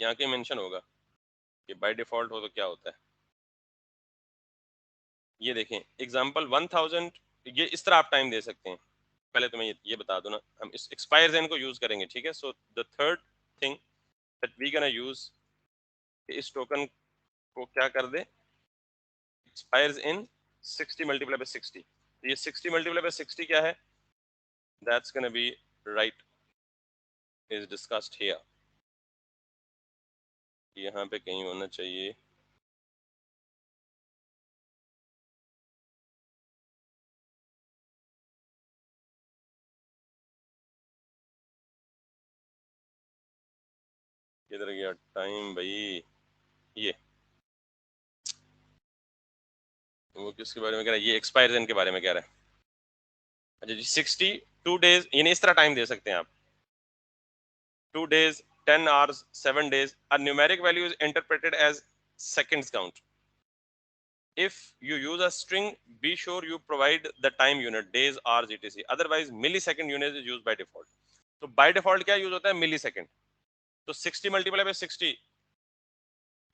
यहाँ के मेंशन होगा कि बाय डिफॉल्ट हो तो क्या होता है। ये देखें एग्जांपल 1000, ये इस तरह आप टाइम दे सकते हैं। पहले तो मैं ये बता दूं ना, हम इस एक्सपायर इन को यूज करेंगे, ठीक है। So the third thing that we gonna use, इस टोकन को क्या कर दे, एक्सपायर्स इन 60 मल्टीप्लाई बाय 60। ये 60 मल्टीप्लाई बाय 60 क्या है, that's gonna be right is discussed here. यहाँ पे कहीं होना चाहिए, किधर गया टाइम भाई, ये वो किसके बारे में कह रहा है, ये एक्सपायर्स इन के बारे में कह रहा है। अच्छा जी, 62 डेज, यानी इस तरह टाइम दे सकते हैं आप, 2 days, 10 hours, 7 days. A numeric value is interpreted as seconds count. If you use a string, be sure you provide the time unit, days, hours, etc. Otherwise, millisecond unit is used by default. तो by default क्या use होता है, millisecond. तो 60 multiply by 60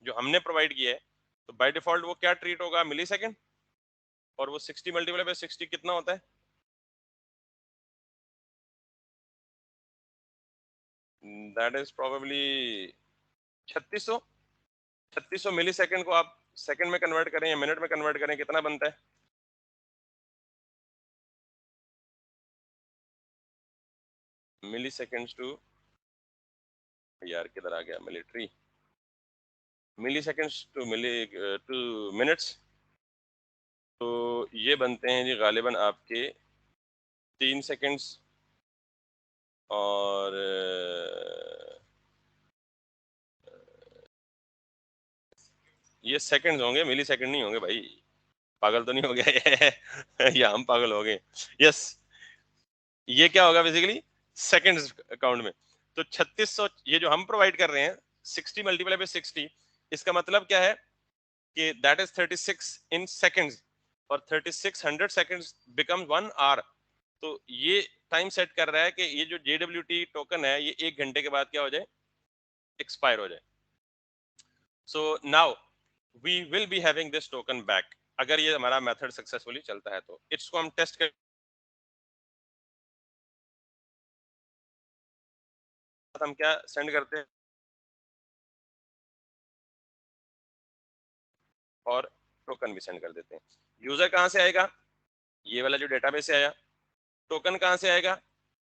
जो हमने provide किया है, तो बाय डिफॉल्ट वो क्या ट्रीट होगा, मिलीसेकंड। और वो 60 मल्टीप्लाई बाय 60 कितना होता है, that is probably 3600। 3600 millisecond को आप सेकंड में कन्वर्ट करें या मिनट में कन्वर्ट करें, कितना बनता है, मिली सेकेंड्स टू, यार किधर आ गया मिलिट्री, मिली सेकेंड्स टू मिनट्स। तो ये बनते हैं जी गालिबन आपके 3 सेकेंड्स, और ये सेकंड्स होंगे, मिली सेकंड नहीं होंगे भाई, पागल तो नहीं हो गया ये या हम पागल हो गए। यस, ये क्या होगा बेसिकली, सेकंड्स अकाउंट में। तो 3600 ये जो हम प्रोवाइड कर रहे हैं, 60 मल्टीप्लाई बाय 60, इसका मतलब क्या है कि दैट इज 36 इन सेकंड्स, और 3600 सेकंड्स बिकम्स 1 आवर। तो ये टाइम सेट कर रहा है कि ये जो JWT टोकन है, ये 1 घंटे के बाद क्या हो जाए, एक्सपायर हो जाए। So now we will be having this token back, अगर ये हमारा मेथड सक्सेसफुली चलता है तो। इसको हम टेस्ट कर, हम क्या सेंड करते हैं और टोकन भी सेंड कर देते हैं। यूजर कहाँ से आएगा, ये वाला जो डेटाबेस से आया। टोकन कहाँ से आएगा,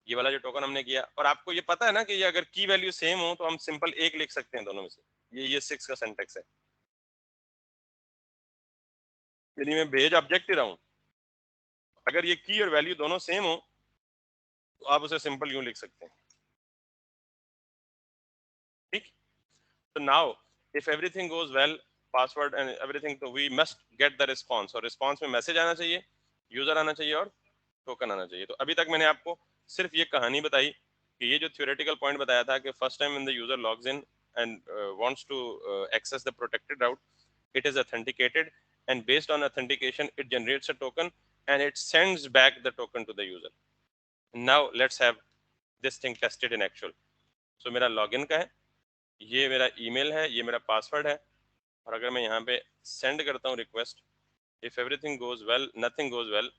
ये वाला जो टोकन हमने किया। और आपको ये पता है ना कि ये अगर की वैल्यू सेम हो तो हम सिंपल एक लिख सकते हैं दोनों में से, ये 6 का सिंटेक्स है। यानी मैं भेज ऑब्जेक्ट ही रहा हूँ, अगर ये की और वैल्यू दोनों सेम हो तो आप उसे सिंपल यूं लिख सकते हैं। So now if everything goes well, password and everything, तो we must get the response, और response में मैसेज आना चाहिए, यूजर आना चाहिए और टोकन आना चाहिए। तो अभी तक मैंने आपको सिर्फ ये कहानी बताई कि ये जो थ्योरेटिकल पॉइंट बताया था कि first time when the user logs in and wants to access the protected route, it is authenticated, and based on authentication it generates a token and it sends back the token to the user. Now let's have this thing tested in actual. So मेरा login का है, ये मेरा email है, ये मेरा password है, और अगर मैं यहाँ पे सेंड करता हूँ request, if everything goes well, nothing goes well,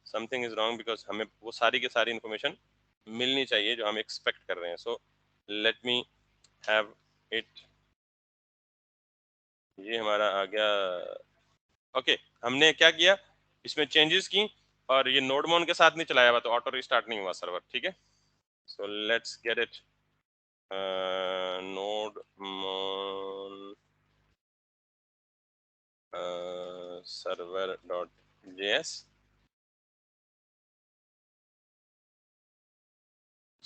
something is wrong, because हमें वो सारी की सारी इंफॉर्मेशन मिलनी चाहिए जो हम एक्सपेक्ट कर रहे हैं। So let me have it, ये हमारा आ गया। ओके, हमने क्या किया, इसमें चेंजेस की, और ये नोडमोन के साथ नहीं चलाया हुआ, तो ऑटो रिस्टार्ट नहीं हुआ सर्वर, ठीक है। So let's get it, नोडमोन server.js।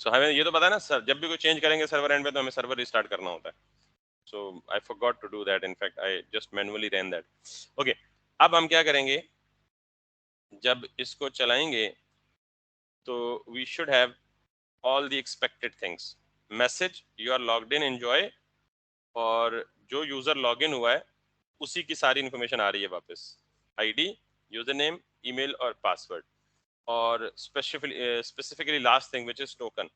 सो हमें ये तो पता है ना सर, जब भी कोई चेंज करेंगे सर्वर एंड पे तो हमें सर्वर रिस्टार्ट करना होता है। So I forgot to do that, in fact I just manually run that. Okay, अब हम क्या करेंगे, जब इसको चलाएंगे तो we should have all the expected things, message you are logged in, enjoy, और जो यूजर लॉगिन हुआ है उसी की सारी इंफॉर्मेशन आ रही है वापस, आईडी, यूजर नेम, ईमेल और पासवर्ड, और specifically last thing which is token.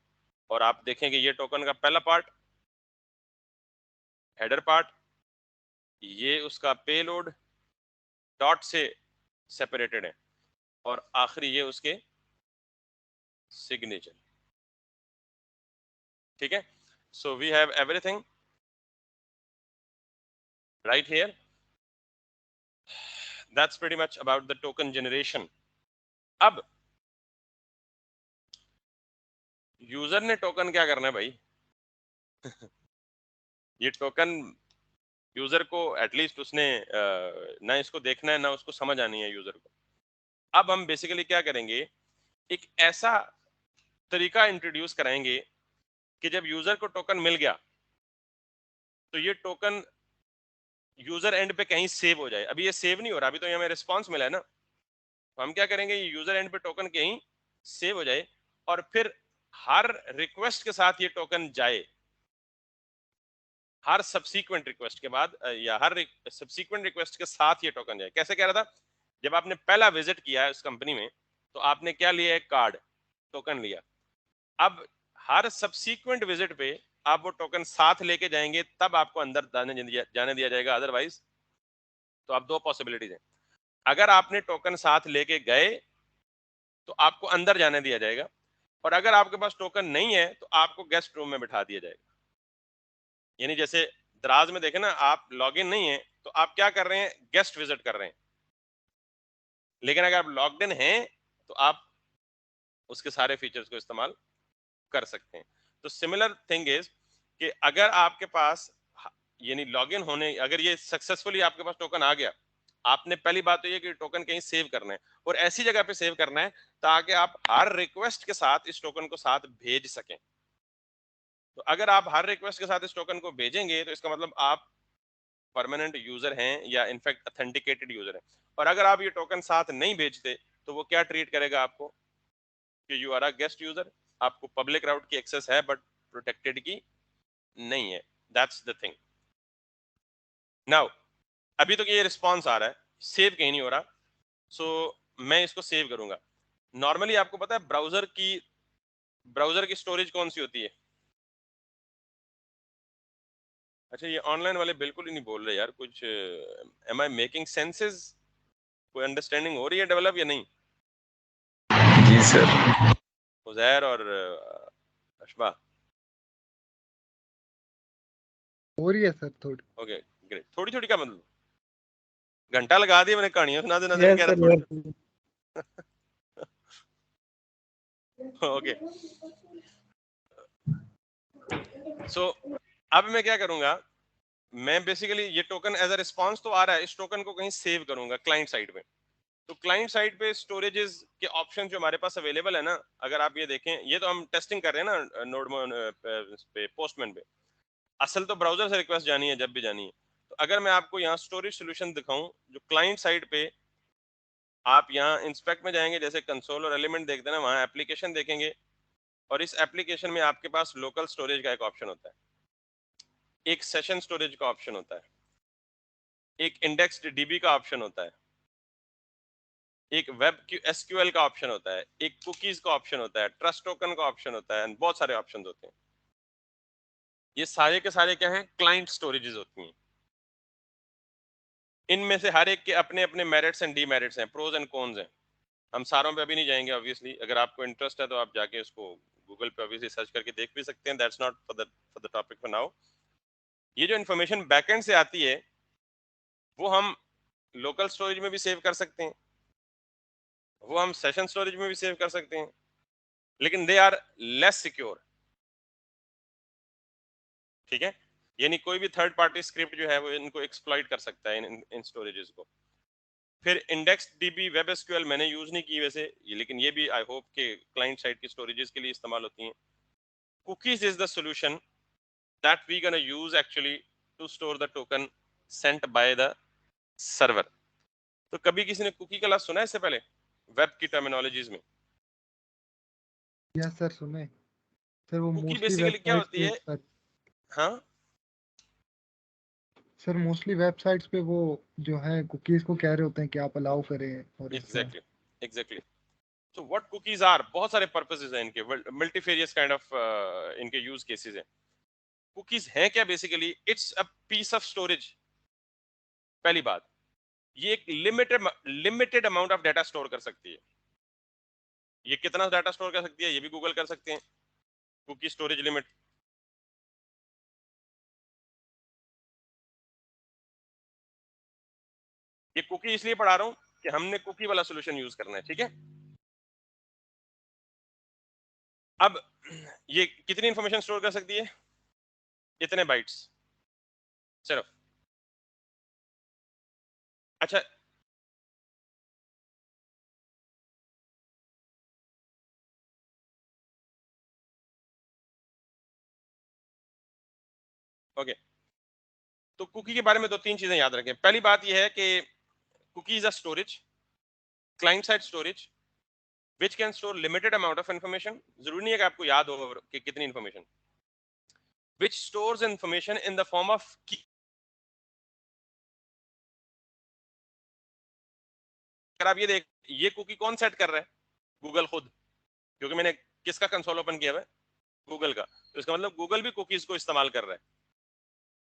और आप देखेंगे ये टोकन का पहला पार्ट, हेडर पार्ट, ये उसका पेलोड डॉट से सेपरेटेड है, और आखिरी ये उसके सिग्नेचर, ठीक है। So we have everything right here. That's pretty much about the token generation. अब यूजर ने टोकन क्या करना है भाई ये टोकन यूजर को एटलीस्ट उसने ना इसको देखना है ना उसको समझ आनी है यूजर को। अब हम बेसिकली क्या करेंगे, एक ऐसा तरीका इंट्रोड्यूस कराएंगे कि जब यूजर को टोकन मिल गया तो ये टोकन यूजर एंड पे कहीं सेव हो जाए। अभी ये सेव नहीं हो रहा, अभी तो ये हमें रिस्पॉन्स मिला है ना, तो हम क्या करेंगे, ये यूजर एंड पे टोकन कहीं सेव हो जाए, और फिर हर रिक्वेस्ट के साथ ये टोकन जाए, हर सब्सीक्वेंट रिक्वेस्ट के बाद या हर सब्सीक्वेंट रिक्वेस्ट के साथ ये टोकन जाए। कैसे कह रहा था, जब आपने पहला विजिट किया है उस कंपनी में तो आपने क्या लिया, एक कार्ड, टोकन लिया। अब हर सब्सीक्वेंट विजिट पे आप वो टोकन साथ लेके जाएंगे, तब आपको अंदर जाने दिया जाएगा, अदरवाइज। तो आप दो पॉसिबिलिटीज हैं, अगर आपने टोकन साथ लेके गए तो आपको अंदर जाने दिया जाएगा, और अगर आपके पास टोकन नहीं है तो आपको गेस्ट रूम में बिठा दिया जाएगा। यानी जैसे दराज में देखे ना, आप लॉगिन नहीं है तो आप क्या कर रहे हैं, गेस्ट विजिट कर रहे हैं, लेकिन अगर आप लॉग्ड इन हैं तो आप उसके सारे फीचर्स को इस्तेमाल कर सकते हैं। तो सिमिलर थिंग इज कि अगर आपके पास यानी लॉगिन होने, अगर ये सक्सेसफुली आपके पास टोकन आ गया, आपने पहली बात तो ये कि टोकन कहीं सेव करना है, और ऐसी जगह पे सेव करना है ताकि आप हर रिक्वेस्ट के साथ इस टोकन को साथ भेज सकें। तो अगर आप हर रिक्वेस्ट के साथ इस टोकन को भेजेंगे तो इसका मतलब आप परमानेंट यूजर हैं या इनफैक्ट ऑथेंटिकेटेड यूजर हैं। और अगर आप ये टोकन साथ नहीं भेजते तो वो क्या ट्रीट करेगा आपको, कि you are a guest user, आपको पब्लिक राउट की एक्सेस है बट प्रोटेक्टेड की नहीं है। That's the thing. नाउ अभी तो ये रिस्पॉन्स आ रहा है, सेव कहीं नहीं हो रहा, सो मैं इसको सेव करूंगा। नॉर्मली आपको पता है ब्राउजर की स्टोरेज कौन सी होती है? अच्छा, ये ऑनलाइन वाले बिल्कुल ही नहीं बोल रहे यार कुछ। Am I making senses? कोई अंडरस्टैंडिंग हो रही है डेवलप या नहीं? जी सर। उजैर और अशबा? हो रही है सर थोड़ी। Okay great. थोड़ी थोड़ी का मतलब घंटा लगा दिया मैंने कहानियां सुनाते सुनाते, यस कह रहा सर, थोड़ी। यस। ओके, सो अब मैं क्या करूंगा, मैं बेसिकली ये टोकन एज अ रिस्पॉन्स तो आ रहा है, इस टोकन को कहीं सेव करूंगा क्लाइंट साइड पे। तो क्लाइंट साइड पे स्टोरेजेस के ऑप्शन जो हमारे पास अवेलेबल है ना, अगर आप ये देखें, ये तो हम टेस्टिंग कर रहे हैं ना नोडमोन पे, पोस्टमैन पे। असल तो ब्राउजर से रिक्वेस्ट जानी है जब भी जानी है। तो अगर मैं आपको यहाँ स्टोरेज सोल्यूशन दिखाऊं, जो क्लाइंट साइड पे आप यहाँ इंस्पेक्ट में जाएंगे, जैसे कंसोल और एलिमेंट देखते हैं ना, वहाँ एप्लीकेशन देखेंगे, और इस एप्लीकेशन में आपके पास लोकल स्टोरेज का एक ऑप्शन होता है, एक सेशन स्टोरेज का ऑप्शन होता है, एक इंडेक्स्ड डीबी का ऑप्शन होता है, एक वेब एसक्यूएल का ऑप्शन होता है, एक कुकीज का ऑप्शन होता है, ट्रस्ट टोकन का ऑप्शन होता है, बहुत सारे ऑप्शंस होते हैं। ये सारे के सारे क्या हैं? क्लाइंट स्टोरेजेस होती हैं। इनमें से हर एक के अपने अपने मेरिट्स एंड डीमेरिट्स हैं, प्रोज एंड कॉन्स हैं। हम सारों पे अभी नहीं जाएंगे ऑब्वियसली, अगर आपको इंटरेस्ट है तो आप जाके उसको गूगल पे ऑब्वियसली सर्च करके देख भी सकते हैं, that's not for the topic for now. ये जो इन्फॉर्मेशन बैकएंड से आती है वो हम लोकल स्टोरेज में भी सेव कर सकते हैं, वो हम सेशन स्टोरेज में भी सेव कर सकते हैं, लेकिन दे आर लेस सिक्योर। ठीक है, यानी कोई भी थर्ड पार्टी स्क्रिप्ट जो है वो इनको एक्सप्लॉइट कर सकता है इन स्टोरेजेस को। फिर इंडेक्स डीबी वेब एसक्यूएल मैंने यूज नहीं की वैसे ये, लेकिन ये भी आई होप के क्लाइंट साइड की स्टोरेजेस के लिए इस्तेमाल होती हैं। Cookies is the solution that we gonna use actually to store the token sent by the server. तो कभी किसी ने कुकी का लफ्ज सुना है इससे पहले वेब की टर्मिनोलॉजीज में? यस सर, सुने सर। वो कुकी मोस्टली बेसिकली क्या वेबसाइट्स होती पे है? हाँ, सर मोस्टली वेबसाइट्स पे वो जो है कुकीज को कह रहे होते हैं कि आप अलाउ करें, और इस तरह। Exactly exactly. So what cookies are, बहुत सारे पर्पसेस हैं इनके, मल्टीफेरियस काइंड ऑफ इनके यूज केसेस हैं। कुकीज हैं क्या? Basically it's a piece of storage. पहली बात, ये एक limited amount of data store कर सकती है। ये कितना डाटा स्टोर कर सकती है ये भी गूगल कर सकते हैं, कुकी स्टोरेज लिमिट। ये कुकी इसलिए पढ़ा रहा हूं कि हमने कुकी वाला सोल्यूशन यूज करना है, ठीक है। अब ये कितनी इंफॉर्मेशन स्टोर कर सकती है? इतने बाइट्स सिर्फ। अच्छा, ओके। तो कुकी के बारे में दो तीन चीजें याद रखें। पहली बात यह है कि cookie is a storage, client side storage which can store limited amount of information। जरूरी नहीं है कि आपको याद हो कि कितनी information, which stores information in the form of key। अगर आप ये देख, ये कुकी कौन सेट कर रहा है? गूगल खुद, क्योंकि मैंने किसका कंसोल ओपन किया हुआ है? गूगल का। तो इसका मतलब गूगल भी कुकीज को इस्तेमाल कर रहा है।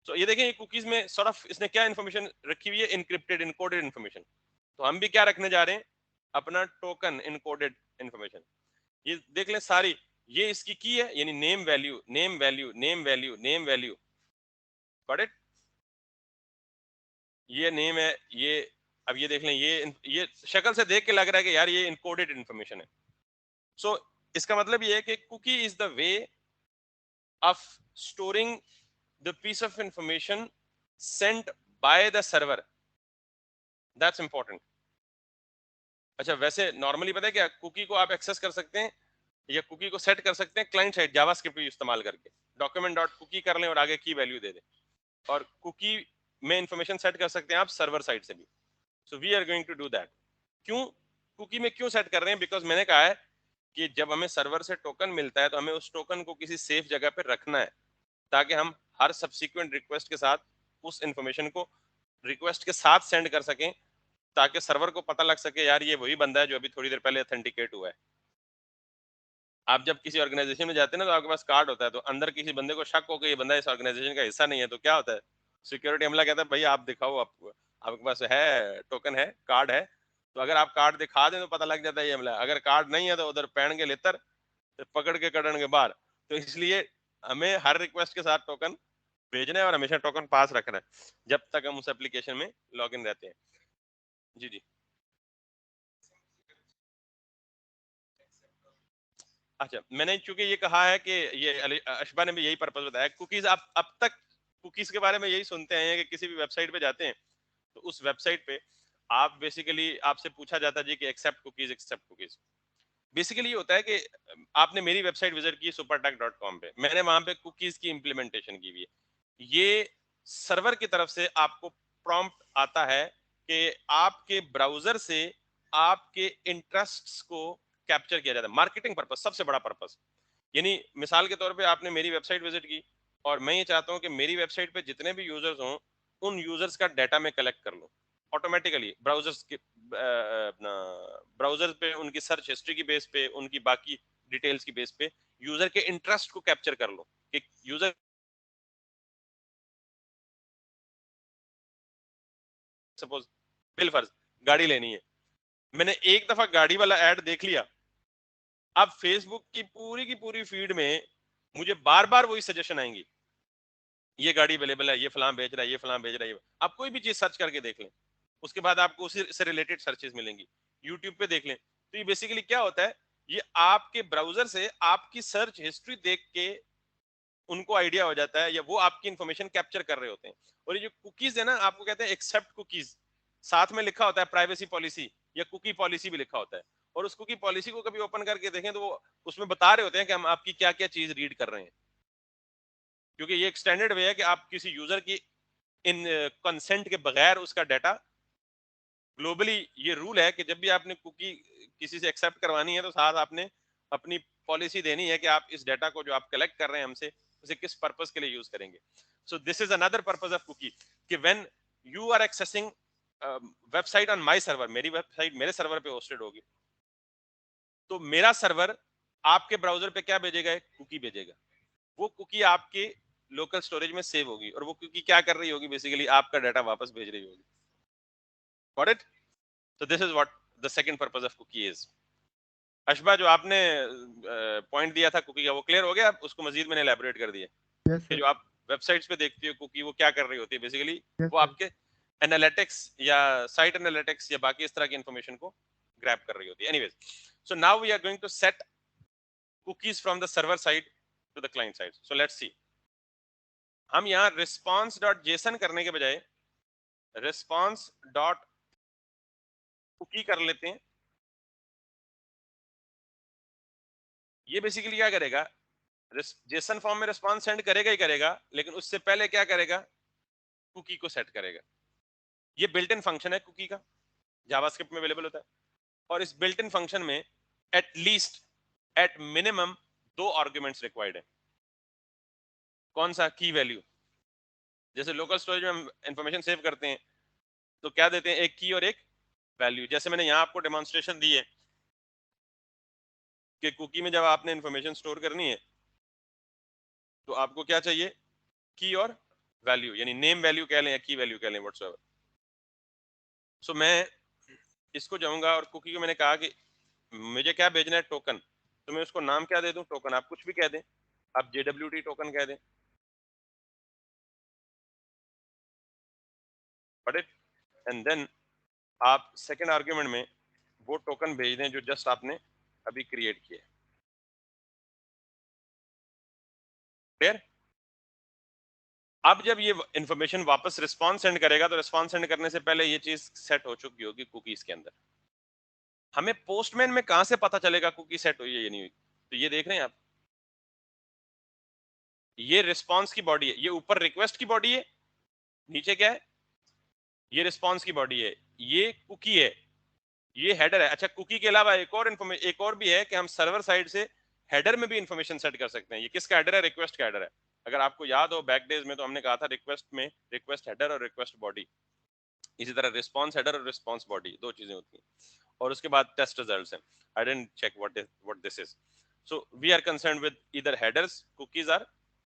तो ये देखें, ये कुकीज में सॉर्ट ऑफ इसने क्या इन्फॉर्मेशन रखी हुई है? Encrypted encoded information. तो हम भी क्या रखने जा रहे हैं? अपना टोकन इनकोडेड इन्फॉर्मेशन। ये देख लें सारी, ये इसकी की है, यानी name value name value name value name value, got it. ये नेम है ये। अब ये देख लें, ये शक्ल से देख के लग रहा है कि यार ये इनकोडेड इन्फॉर्मेशन है। सो इसका मतलब ये है कि cookie is the way of storing the piece of information sent by the server. That's important. अच्छा, वैसे नॉर्मली पता है क्या, कुकी को आप एक्सेस कर सकते हैं या कुकी को सेट कर सकते हैं क्लाइंट साइड जावास्क्रिप्ट इस्तेमाल करके। डॉक्यूमेंट डॉट कुकी कर लें और आगे की वैल्यू दे दें, और कुकी में इंफॉर्मेशन सेट कर सकते हैं आप सर्वर साइड से भी। So we are going to do that. क्यों कुकी में क्यों सेट कर रहे हैं? बिकॉज मैंने कहा है कि जब हमें सर्वर से टोकन मिलता है तो हमें उस टोकन को किसी सेफ जगह पे रखना है, ताकि हम हर सब्सिक्वेंट रिक्वेस्ट के साथ उस इंफॉर्मेशन को रिक्वेस्ट के साथ सेंड कर सकें, ताकि सर्वर को पता लग सके यार ये वही बंदा है जो अभी थोड़ी देर पहले ऑथेंटिकेट हुआ है। आप जब किसी ऑर्गेनाइजेशन में जाते हैं ना, तो आपके पास कार्ड होता है, तो अंदर किसी बंदे को शक हो कि ये बंदा इस ऑर्गेनाइजेशन का हिस्सा नहीं है, तो क्या होता है? सिक्योरिटी अमला कहता है भाई आप दिखाओ, आप आपके पास है टोकन है कार्ड है। तो अगर आप कार्ड दिखा दें तो पता लग जाता है ये अमला, अगर कार्ड नहीं है तो उधर पैण के लेतर तो पकड़ के कड़न के बाहर। तो इसलिए हमें हर रिक्वेस्ट के साथ टोकन भेजना है और हमेशा टोकन पास रखना है जब तक हम उस एप्लीकेशन में लॉग इन रहते हैं। जी जी। अच्छा, मैंने चूंकि ये कहा है कि ये अशबा ने भी यही पर्पस बताया, कुकीज आप अब तक कुकीज के बारे में यही सुनते हैं कि किसी भी वेबसाइट पे जाते हैं तो उस वेबसाइट पे आप बेसिकली आपसे पूछा जाता है जी कि accept cookies accept cookies. Basically ये होता है कि आपने मेरी वेबसाइट विजिट की supertech.com पे, मैंने वहां पे कुकीज की इंप्लीमेंटेशन की हुई है। ये सर्वर की तरफ से आपको प्रॉम्प्ट आता है कि आपके ब्राउजर से आपके इंटरेस्ट्स को कैप्चर किया जाता है, मार्केटिंग पर्पस, सबसे बड़ा पर्पस। यानी मिसाल के तौर पे आपने मेरी वेबसाइट विजिट की और मैं ये चाहता हूँ कि मेरी वेबसाइट पे जितने भी यूजर्स हों उन यूजर्स का डाटा मैं कलेक्ट कर लूँ ऑटोमेटिकली ब्राउजर्स के अपना ब्राउजर पे, उनकी सर्च हिस्ट्री की बेस पे, उनकी बाकी डिटेल्स की बेस पे यूजर के इंटरेस्ट को कैप्चर कर लो कि यूजर सपोज बिलफर्ज गाड़ी लेनी है, मैंने एक दफा गाड़ी वाला ऐड देख लिया, अब फेसबुक की पूरी फीड में मुझे बार बार वही सजेशन आएंगी, ये गाड़ी अवेलेबल है, ये फलां बेच रहा है, ये फलां बेच रहा है। आप कोई भी चीज सर्च करके देख लें, उसके बाद आपको उसी से रिलेटेड सर्चेस मिलेंगी। यूट्यूब पे देख लें, तो ये बेसिकली क्या होता है, ये आपके ब्राउजर से आपकी सर्च हिस्ट्री देख के उनको आइडिया हो जाता है या वो आपकी इंफॉर्मेशन कैप्चर कर रहे होते हैं। और ये जो कुकीज है ना, आपको कहते हैं एक्सेप्ट कुकीज, साथ में लिखा होता है प्राइवेसी पॉलिसी या कुकी पॉलिसी भी लिखा होता है। और उस कुकी पॉलिसी को कभी ओपन करके देखें तो वो उसमें बता रहे होते हैं कि हम आपकी क्या क्या चीज रीड कर रहे हैं, क्योंकि ये एक स्टैंडर्ड वे है कि आप किसी यूजर की इन कंसेंट के बगैर उसका डाटा, ग्लोबली ये रूल है कि जब भी आपने कुकी किसी से एक्सेप्ट करवानी है तो साथ आपने अपनी पॉलिसी देनी है कि आप इस डाटा को जो आप कलेक्ट कर रहे हैं हमसे, उसे किस पर्पस के लिए यूज करेंगे। So this is another purpose of cookie कि when you are accessing website on my server, मेरी वेबसाइट मेरे सर्वर पे होस्टेड होगी, तो मेरा सर्वर आपके ब्राउजर पे क्या भेजेगा, एक कुकी भेजेगा। वो कुकी आपके लोकल स्टोरेज में सेव होगी और वो कुकी क्या कर रही होगी, बेसिकली आपका डाटा वापस भेज रही होगी। Got it? So this is what the second purpose of cookie is. अशबा, जो आपने पॉइंट दिया था कुकी का, वो क्लियर हो गया? उसको मजीद मैंने एलैबोरेट कर दिया यस कि सर। जो आप वेबसाइट्स पे देखती हो कुकी, वो क्या कर रही होती है बेसिकली, यस वो सर। आपके एनालिटिक्स या साइट एनालिटिक्स या बाकी इस तरह की इंफॉर्मेशन को ग्रैब कर रही होती है। Anyways, so now we are going to set cookies from the server side to the client side. So let's see, हम यहाँ रिस्पॉन्स डॉट जेसन करने के बजाय रिस्पॉन्स डॉट कुकी कर लेते हैं। ये बेसिकली क्या करेगा, जेसन फॉर्म में रिस्पॉन्स सेंड करेगा ही करेगा, लेकिन उससे पहले क्या करेगा, कुकी को सेट करेगा। ये बिल्ट इन फंक्शन है कुकी का, जावास्क्रिप्ट में अवेलेबल होता है। और इस बिल्ट इन फंक्शन में एट मिनिमम 2 आर्गुमेंट्स रिक्वायर्ड है। कौन सा? की वैल्यू। जैसे लोकल स्टोरेज में हम इंफॉर्मेशन सेव करते हैं तो क्या देते हैं, एक की और एक वैल्यू। जैसे मैंने यहाँ आपको डेमोन्स्ट्रेशन दी है कि कुकी में जब आपने इंफॉर्मेशन स्टोर करनी है तो आपको क्या चाहिए, की और वैल्यू, यानी नेम वैल्यू कह लें या की वैल्यू कह लें, व्हाटसोएवर। सो मैं इसको जाऊंगा और कुकी को मैंने कहा कि मुझे क्या भेजना है, टोकन। तो मैं उसको नाम क्या दे दूं, टोकन। आप कुछ भी कह दें, आप JWT टोकन कह दें, बट इट एंड देन आप सेकेंड आर्ग्यूमेंट में वो टोकन भेज दें जो जस्ट आपने अभी क्रिएट किया। क्लियर? अब जब ये इंफॉर्मेशन वापस रिस्पॉन्स सेंड करेगा तो रिस्पॉन्स सेंड करने से पहले ये चीज सेट हो चुकी होगी कुकीज के अंदर। हमें पोस्टमैन में कहां से पता चलेगा कुकी सेट हुई है या नहीं हुई? तो ये देख रहे हैं आप, ये रिस्पॉन्स की बॉडी है, ये ऊपर रिक्वेस्ट की बॉडी है, नीचे क्या है, ये रिस्पॉन्स की बॉडी है, ये कुकी है, ये हेडर है। अच्छा, कुकी के अलावा एक और भी है कि हम सर्वर साइड से हेडर में भी इंफॉर्मेशन सेट कर सकते हैं। ये किसका हेडर है? रिक्वेस्ट का हेडर है। अगर आपको याद हो बैक डेज में तो हमने कहा था रिक्वेस्ट में रिक्वेस्ट हेडर और रिक्वेस्ट बॉडी, इसी तरह रिस्पॉन्स हेडर और रिस्पॉन्स बॉडी, दो चीजें होती हैं। और उसके बाद टेस्ट रिजल्ट्स हैं। I didn't check what this is. So we are concerned with either headers, cookies or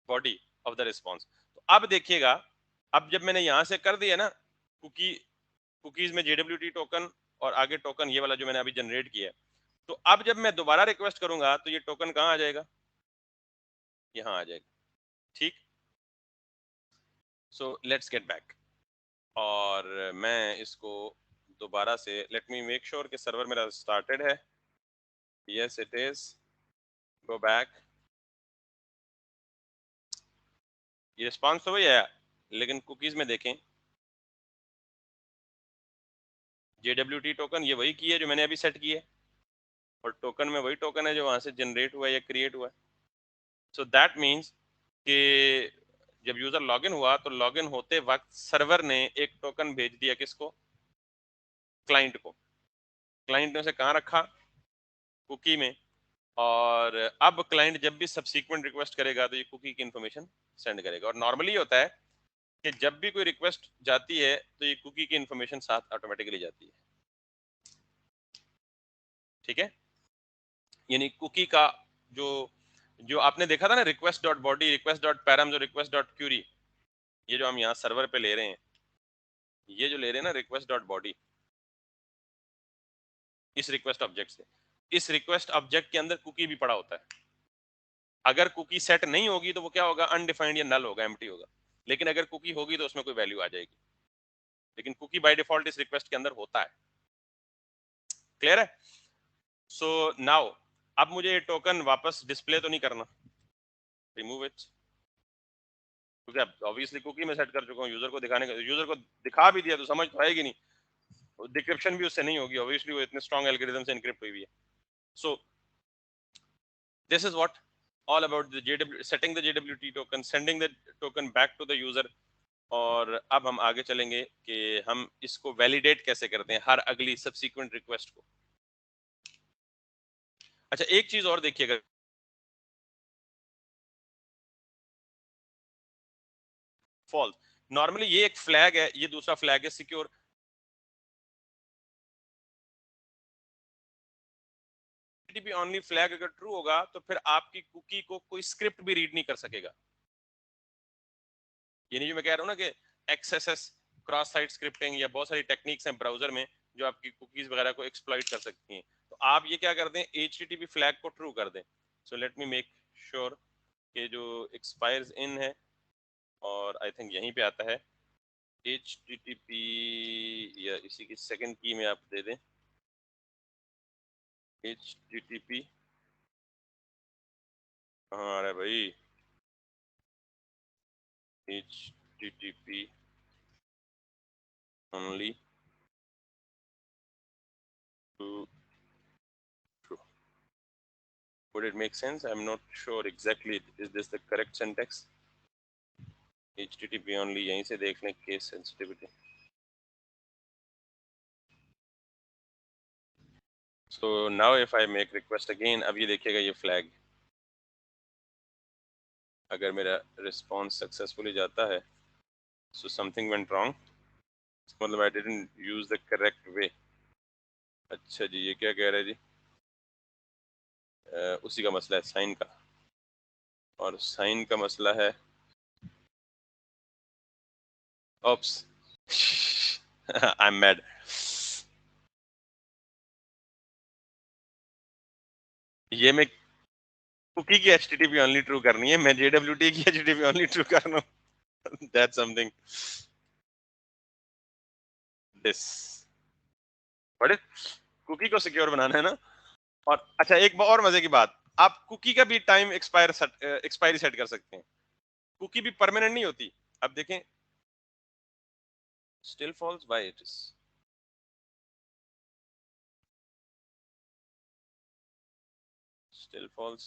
body of the response. तो अब देखिएगा, अब जब मैंने यहां से कर दिया ना कुकीज में JWT टोकन और आगे टोकन, ये वाला जो मैंने अभी जनरेट किया है, तो अब जब मैं दोबारा रिक्वेस्ट करूंगा तो ये टोकन कहां आ जाएगा, यहां आ जाएगा। ठीक, सो लेट्स गेट बैक। और मैं इसको दोबारा से, लेट मी मेक श्योर कि सर्वर मेरा स्टार्टेड है। Yes it is, go back. ये रिस्पॉन्स तो वही है, लेकिन कुकीज में देखें JWT टोकन ये वही की है जो मैंने अभी सेट की है, और टोकन में वही टोकन है जो वहां से जनरेट हुआ है या क्रिएट हुआ है। सो दैट मीन्स कि जब यूजर लॉगिन हुआ तो लॉगिन होते वक्त सर्वर ने एक टोकन भेज दिया किसको, क्लाइंट को। क्लाइंट ने उसे कहाँ रखा, कुकी में, और अब क्लाइंट जब भी सब्सीक्वेंट रिक्वेस्ट करेगा तो ये कुकी की इंफॉर्मेशन सेंड करेगा। और नॉर्मली होता है कि जब भी कोई रिक्वेस्ट जाती है तो ये कुकी की इंफॉर्मेशन साथ ऑटोमेटिकली जाती है, ठीक है। यानी कुकी का जो जो आपने देखा था ना, request dot body, request dot params और रिक्वेस्ट डॉट क्यूरी, ये जो हम यहाँ सर्वर पे ले रहे हैं, ये जो ले रहे हैं ना रिक्वेस्ट डॉट बॉडी, इस रिक्वेस्ट ऑब्जेक्ट से, इस रिक्वेस्ट ऑब्जेक्ट के अंदर कुकी भी पड़ा होता है। अगर कुकी सेट नहीं होगी तो वो क्या होगा, अनडिफाइंड या नल होगा, एम्प्टी होगा। लेकिन अगर कुकी होगी तो उसमें कोई वैल्यू आ जाएगी। लेकिन कुकी बाय डिफॉल्ट इस रिक्वेस्ट के अंदर होता है। क्लियर है? सो नाउ अब मुझे ये टोकन वापस डिस्प्ले तो नहीं करना, रिमूव इट, क्योंकि अब ऑब्वियसली कुकी में सेट कर चुका हूँ। यूजर को दिखाने का, यूजर को दिखा भी दिया तो समझ तो आएगी नहीं, डिक्रिप्शन भी उससे नहीं होगी, ऑब्वियसली वो इतने स्ट्रॉन्ग एल्गोरिथम से एनक्रिप्ट हुई है। सो this is what all about the JW, setting the JWT token, sending the token back to the user। और अब हम आगे चलेंगे कि हम इसको वैलिडेट कैसे करते हैं हर अगली सब्सीक्वेंट रिक्वेस्ट को। अच्छा एक चीज और देखिएगा, फॉल्स, नॉर्मली ये एक फ्लैग है, ये दूसरा फ्लैग है सिक्योर। HTTP ओनली फ्लैग अगर ट्रू होगा तो फिर आपकी कुकी को कोई स्क्रिप्ट भी रीड नहीं कर सकेगा। ये नहीं जो मैं कह रहा हूं ना कि XSS, क्रॉस साइट स्क्रिप्टिंग, या बहुत सारी टेक्निक्स हैं ब्राउजर में जो आपकी कुकीज वगैरह को एक्सप्लॉइट कर सकती हैं। तो आप ये क्या कर दें, HTTP फ्लैग को ट्रू कर दें। So let me make sure कि जो एक्सपायर्स इन है, और आई थिंक यहीं पे आता है HTTP, या इसी की सेकंड की में आप दे दें HTTP। कहाँ आ रहा है भाई, HTTP only to true. Would it make sense? I'm not sure exactly. Is this the correct syntax? HTTP only, यहीं से देख लें case sensitivity. So now if I make request again, अब ये देखिएगा ये फ्लैग, अगर मेरा रिस्पॉन्स सक्सेसफुली जाता है, so something went wrong, मतलब I didn't use the correct way। अच्छा जी, ये क्या कह रहा है जी, उसी का मसला है साइन का, और साइन का मसला है ओप्स I'm mad। ये मैं कुकी की HTTP only ट्रू करनी है, मैं JWT की HTTP only ट्रू करना हूँ। That's something this, बड़े कुकी को सिक्योर बनाना है ना। और अच्छा एक और मजे की बात, आप कुकी का भी टाइम एक्सपायरी सेट कर सकते हैं। कुकी भी परमानेंट नहीं होती। अब देखें, still false, why it is still false।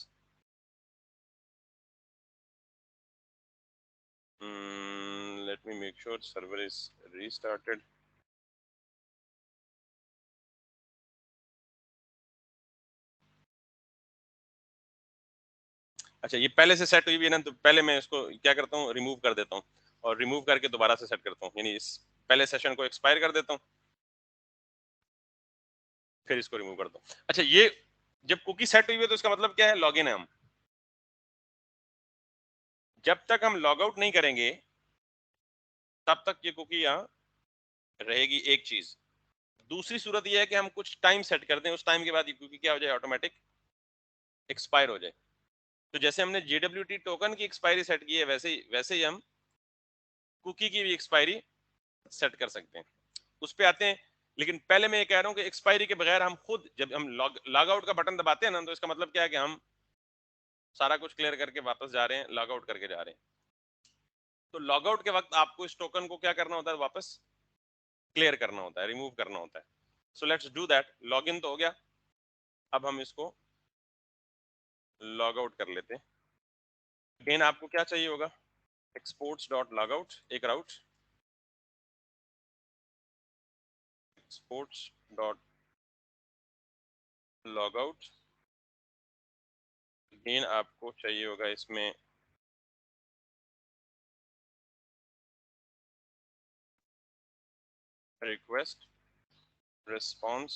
Let me make sure server is restarted। अच्छा ये पहले से सेट हुई भी है ना, तो पहले मैं इसको क्या करता हूँ, रिमूव कर देता हूँ, और रिमूव करके दोबारा से सेट करता हूँ, यानी इस पहले सेशन को एक्सपायर कर देता हूँ, फिर इसको रिमूव करता हूँ। अच्छा ये जब कुकी सेट हुई है तो इसका मतलब क्या है, लॉगिन है हम। जब तक हम लॉग आउट नहीं करेंगे तब तक ये कुकी यहाँ रहेगी, एक चीज। दूसरी सूरत यह है कि हम कुछ टाइम सेट कर दें, उस टाइम के बाद ये कुकी क्या हो जाए, ऑटोमेटिक एक्सपायर हो जाए। तो जैसे हमने JWT टोकन की एक्सपायरी सेट की है, वैसे ही हम कुकी की भी एक्सपायरी सेट कर सकते हैं। उस पे आते हैं, लेकिन पहले मैं ये कह रहा हूँ कि एक्सपायरी के बगैर हम खुद, जब हम लॉग आउट का बटन दबाते हैं ना, तो इसका मतलब क्या है कि हम सारा कुछ क्लियर करके वापस जा रहे हैं, लॉग आउट करके जा रहे हैं। तो लॉग आउट के वक्त आपको इस टोकन को क्या करना होता है, वापस क्लियर करना होता है, रिमूव करना होता है। So let's do that. Log in तो हो गया, अब हम इसको लॉग आउट कर लेते हैं। अगेन आपको क्या चाहिए होगा, एक्सपोर्ट्स डॉट लॉगआउट एक राउट, एक्सपोर्ट्स डॉट लॉगआउट। अगेन आपको चाहिए होगा इसमें रिक्वेस्ट रिस्पॉन्स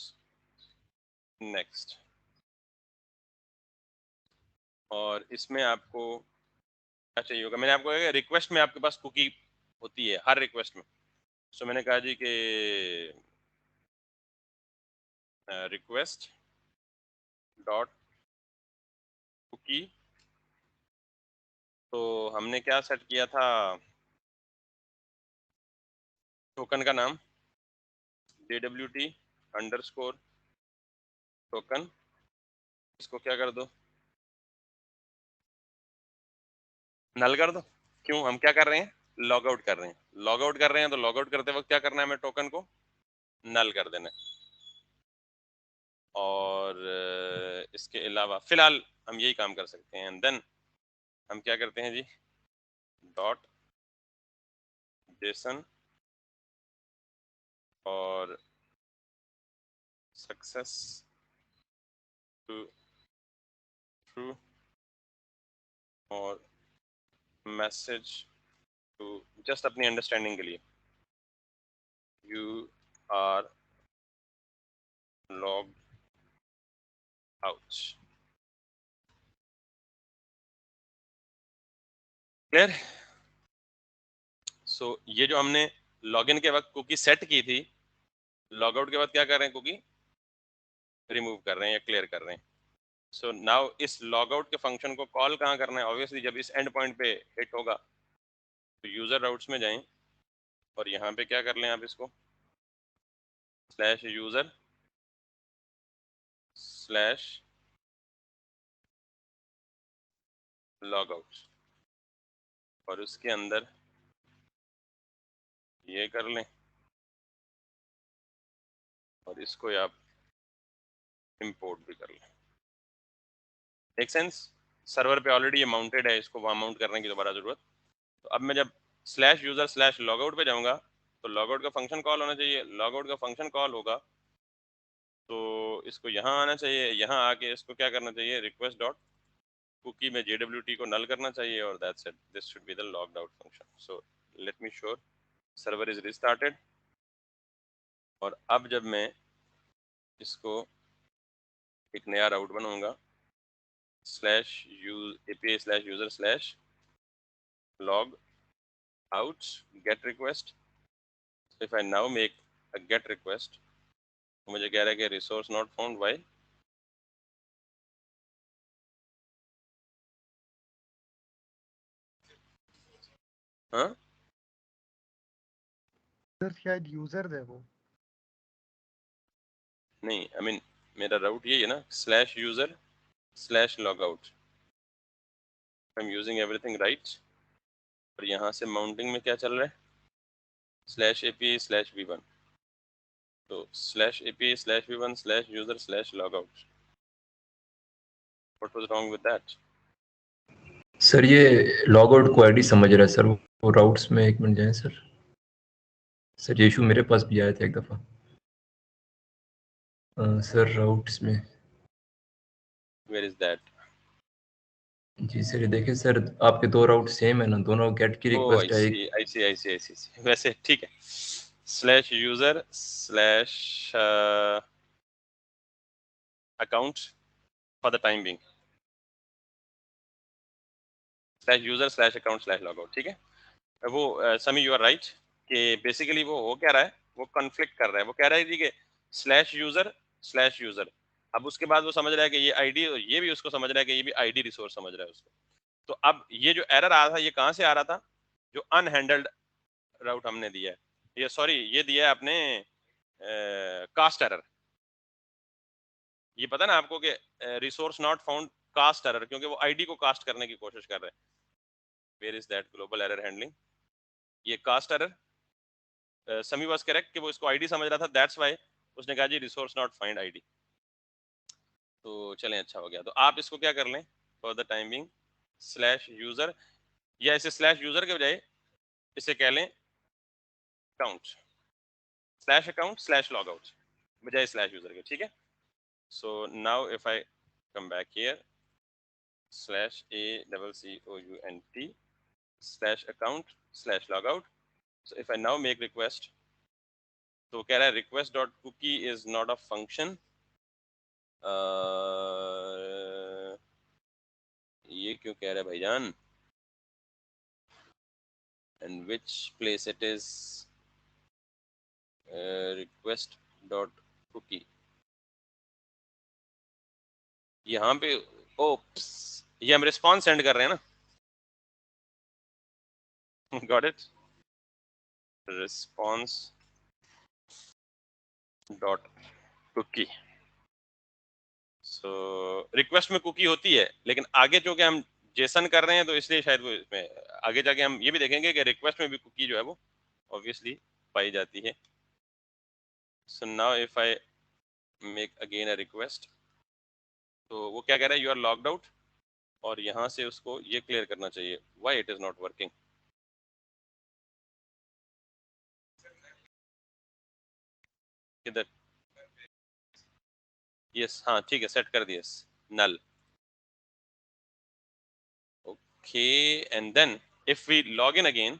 नेक्स्ट, और इसमें आपको क्या चाहिए होगा, मैंने आपको रिक्वेस्ट में आपके पास कुकी होती है हर रिक्वेस्ट में। सो मैंने कहा जी कि रिक्वेस्ट डॉट कुकी, तो हमने क्या सेट किया था, टोकन का नाम JWT अंडरस्कोर टोकन, इसको क्या कर दो, नल कर दो। क्यों, हम क्या कर रहे हैं, लॉग आउट कर रहे हैं, लॉग आउट कर रहे हैं, तो लॉग आउट करते वक्त क्या करना है, हमें टोकन को नल कर देना है। और इसके अलावा फिलहाल हम यही काम कर सकते हैं। एंड देन हम क्या करते हैं जी, डॉट जेसन और सक्सेस टू ट्रू और मैसेज टू, जस्ट अपनी अंडरस्टैंडिंग के लिए, you are log out. Clear. So ये जो हमने लॉगिन के वक्त कुकी सेट की थी, लॉग आउट के बाद क्या कर रहे हैं, कुकी रिमूव कर रहे हैं या क्लियर कर रहे हैं। सो नाउ इस लॉग आउट के फंक्शन को कॉल कहाँ करना है, ऑब्वियसली जब इस एंड पॉइंट पे हिट होगा तो यूजर राउट्स में जाएं और यहाँ पे क्या कर लें आप, इसको slash user slash log out, और उसके अंदर ये कर लें और इसको आप इंपोर्ट भी कर लें। Make sense. सर्वर पे ऑलरेडी ये माउंटेड है, इसको वहाँ माउंट करने की दोबारा जरूरत। तो अब मैं जब slash user slash log out पे जाऊँगा तो लॉग आउट का फंक्शन कॉल होना चाहिए, लॉग आउट का फंक्शन कॉल होगा तो इसको यहाँ आना चाहिए, यहाँ आके इसको क्या करना चाहिए, रिक्वेस्ट डॉट कुकी में JWT को नल करना चाहिए, और that's it, this should be the logged out function. So let me sure server is restarted, और अब जब मैं इसको एक नया राउट बनाऊंगा, slash API slash user slash log out get request, if I now make a gate request, मुझे कह रहा है कि रिसोर्स नॉट फाउंड, व्हाई, हाँ सर शायद यूजर है वो। नहीं, आई मीन मेरा राउट यही है ना, slash user slash log out, I am using everything right, और यहाँ से माउंटिंग में क्या चल रहा है, स्लैश API स्लैश V1, तो slash API slash V1 slash user slash log out, what was wrong with that. Sir ये लॉग आउट को आईडी समझ रहा है सर, वो राउट्स में, एक मिनट जाए सर। सर ये इशू मेरे पास भी आया था एक दफ़ा। सर राउट्स में, वेयर इज दैट, जी सर ये देखिए सर, आपके दो राउट सेम है ना, दोनों गेट की ओ रिक्वेस्ट है एक। आई सी, वैसे ठीक है, slash user slash account for the time being, slash user slash account slash log out, ठीक है। वो समी यू आर राइट कि बेसिकली वो हो क्या रहा है, वो कॉन्फ्लिक्ट कर रहा है, वो कह रहा है जी कि स्लैश यूजर, अब उसके बाद वो समझ रहा है कि ये आईडी, ये भी उसको समझ रहा है कि ये भी आईडी रिसोर्स समझ रहा है उसको। तो अब ये जो एरर आ रहा था ये कहाँ से आ रहा था, जो अनहैंडल्ड राउट हमने दिया है, ये सॉरी ये दिया है आपने कास्ट एरर, ये पता ना आपको कि resource not found cast error, क्योंकि वो आईडी को कास्ट करने की कोशिश कर रहे हैं। Where is that global error handling, ये cast error, Sami was correct कि वो इसको आईडी समझ रहा था, दैट्स व्हाई उसने कहा जी रिसोर्स नॉट फाइंड आईडी। तो चलें अच्छा हो गया, तो आप इसको क्या कर लें, for the time being slash user, या इसे स्लैश यूजर के बजाय इसे कह लें अकाउंट स्लैश लॉग आउट बजाय स्लैश यूजर के, ठीक है। So now if I come back here /ACCOUNT /account /logout, so if I now make request, तो कह रहा है request dot cookie is not a function, ये क्यों कह रहा है भाईजान, and which place it is, request dot cookie, यहाँ पे ओप्स, ये हम रिस्पॉन्स सेंड कर रहे हैं ना, got it, response dot cookie. So request में कुकी होती है, लेकिन आगे जो कि हम जेसन कर रहे हैं तो इसलिए शायद वो इसमें आगे जाके हम ये भी देखेंगे कि रिक्वेस्ट में भी कुकी जो है वो ऑब्वियसली पाई जाती है। So now if I make again a request, तो वो क्या कह रहा है, यू आर लॉग्ड आउट, और यहाँ से उसको ये क्लियर करना चाहिए why it is not working. किधर, यस हाँ ठीक है, सेट कर दिया null, okay. And then if we log in again,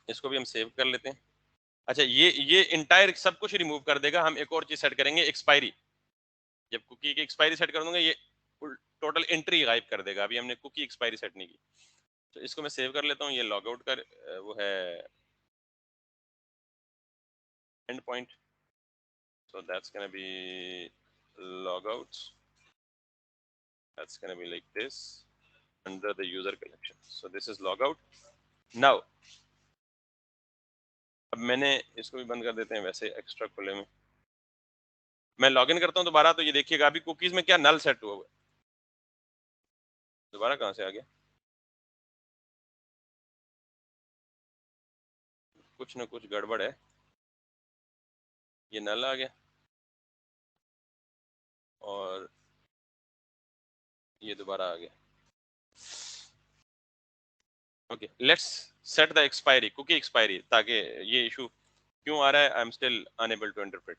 इसको भी हम सेव कर लेते हैं। अच्छा, ये इंटायर सब कुछ रिमूव कर देगा, हम एक और चीज सेट करेंगे, एक्सपायरी। जब कुकी की एक्सपायरी सेट कर दूंगा, ये टोटल एंट्री गायब कर देगा। अभी हमने कुकी एक्सपायरी सेट नहीं की, तो इसको मैं सेव कर लेता हूँ। ये लॉग आउट कर, वो है and point, so that's gonna be logout, that's gonna be like this under the user collection, so this is logout now। अब मैंने इसको भी बंद कर देते हैं, वैसे एक्स्ट्रा खुले में मैं लॉगिन करता हूँ दोबारा, तो ये देखिएगा अभी कुकीज में क्या नल सेट हुआ हुआ है। दोबारा कहाँ से आ गया, कुछ ना कुछ गड़बड़ है, ये नल आ गया और ये दोबारा आ गया। Okay, let's set the expiry, cookie expiry, ताकि ये इशू क्यों आ रहा है, I am still unable to interpret.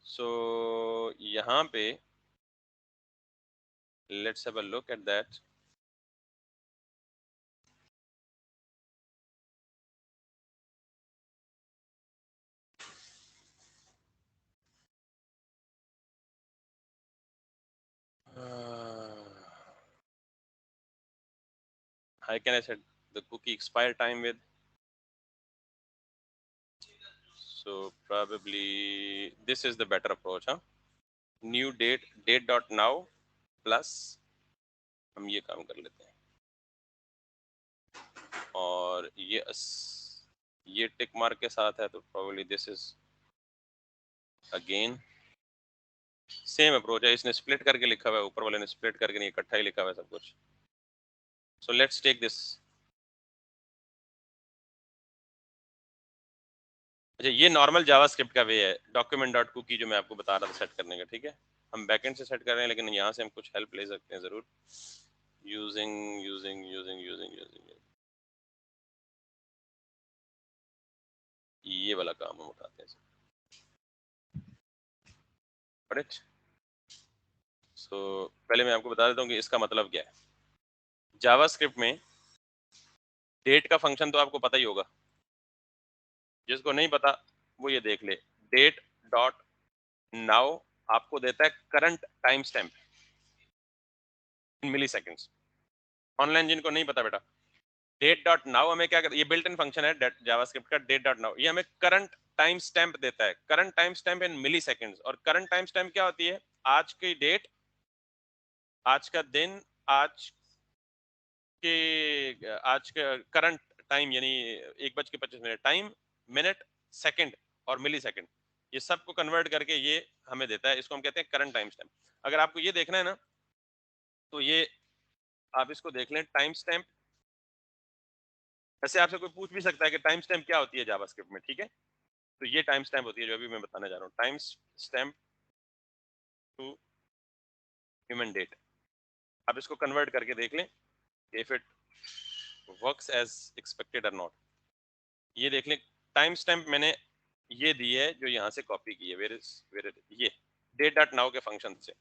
So यहाँ पे let's have a look at that. How can I set the cookie expire time with? So probably this is the better approach, huh? New date dot now plus हम ये काम कर लेते हैं, और ये टिक मार्क के साथ है, तो probably this is again same approach है। इसने स्प्लिट करके लिखा हुआ है, ऊपर वाले ने स्प्लिट करके नहीं, इकट्ठा ही लिखा हुआ है सब कुछ। So let's take this. अच्छा, ये नॉर्मल जावास्क्रिप्ट का वे है, डॉक्यूमेंट डॉट कुकी जो मैं आपको बता रहा था सेट करने का, ठीक है। हम बैकएंड से सेट कर रहे हैं, लेकिन यहाँ से हम कुछ हेल्प ले सकते हैं जरूर, यूजिंग ये वाला काम हम उठाते हैं। राइट, सो पहले मैं आपको बता देता हूँ कि इसका मतलब क्या है। जावास्क्रिप्ट में डेट का फंक्शन तो आपको पता ही होगा, जिसको नहीं पता वो ये देख ले। डेट डॉट नाउ आपको देता है current time stamp in milliseconds. Online जिनको नहीं पता बेटा, डेट डॉट नाउ हमें क्या करता है, ये बिल्ट इन फंक्शन है जावास्क्रिप्ट का। डेट डॉट नाउ ये हमें करंट टाइम स्टैम्प देता है, current time stamp in milliseconds. और करंट टाइम स्टैम्प क्या होती है, आज की डेट, आज का दिन, आज का करंट टाइम, यानी 1:25 टाइम, मिनट, सेकंड और मिली सेकंड, ये सब को कन्वर्ट करके ये हमें देता है। इसको हम कहते हैं करंट टाइम स्टैम्प। अगर आपको ये देखना है ना, तो ये आप इसको देख लें, टाइम स्टैम्प। ऐसे आपसे कोई पूछ भी सकता है कि टाइम स्टैम्प क्या होती है जावास्क्रिप्ट में, ठीक है। तो ये टाइम स्टैम्प होती है जो अभी मैं बताने जा रहा हूँ, time stamp to human date. आप इसको कन्वर्ट करके देख लें, if it works as expected और नॉट। ये देख लें, टाइम स्टैम्प मैंने ये दी है जो यहाँ से कॉपी की है, वेयर ये डेट डॉट नाउ के फंक्शन से,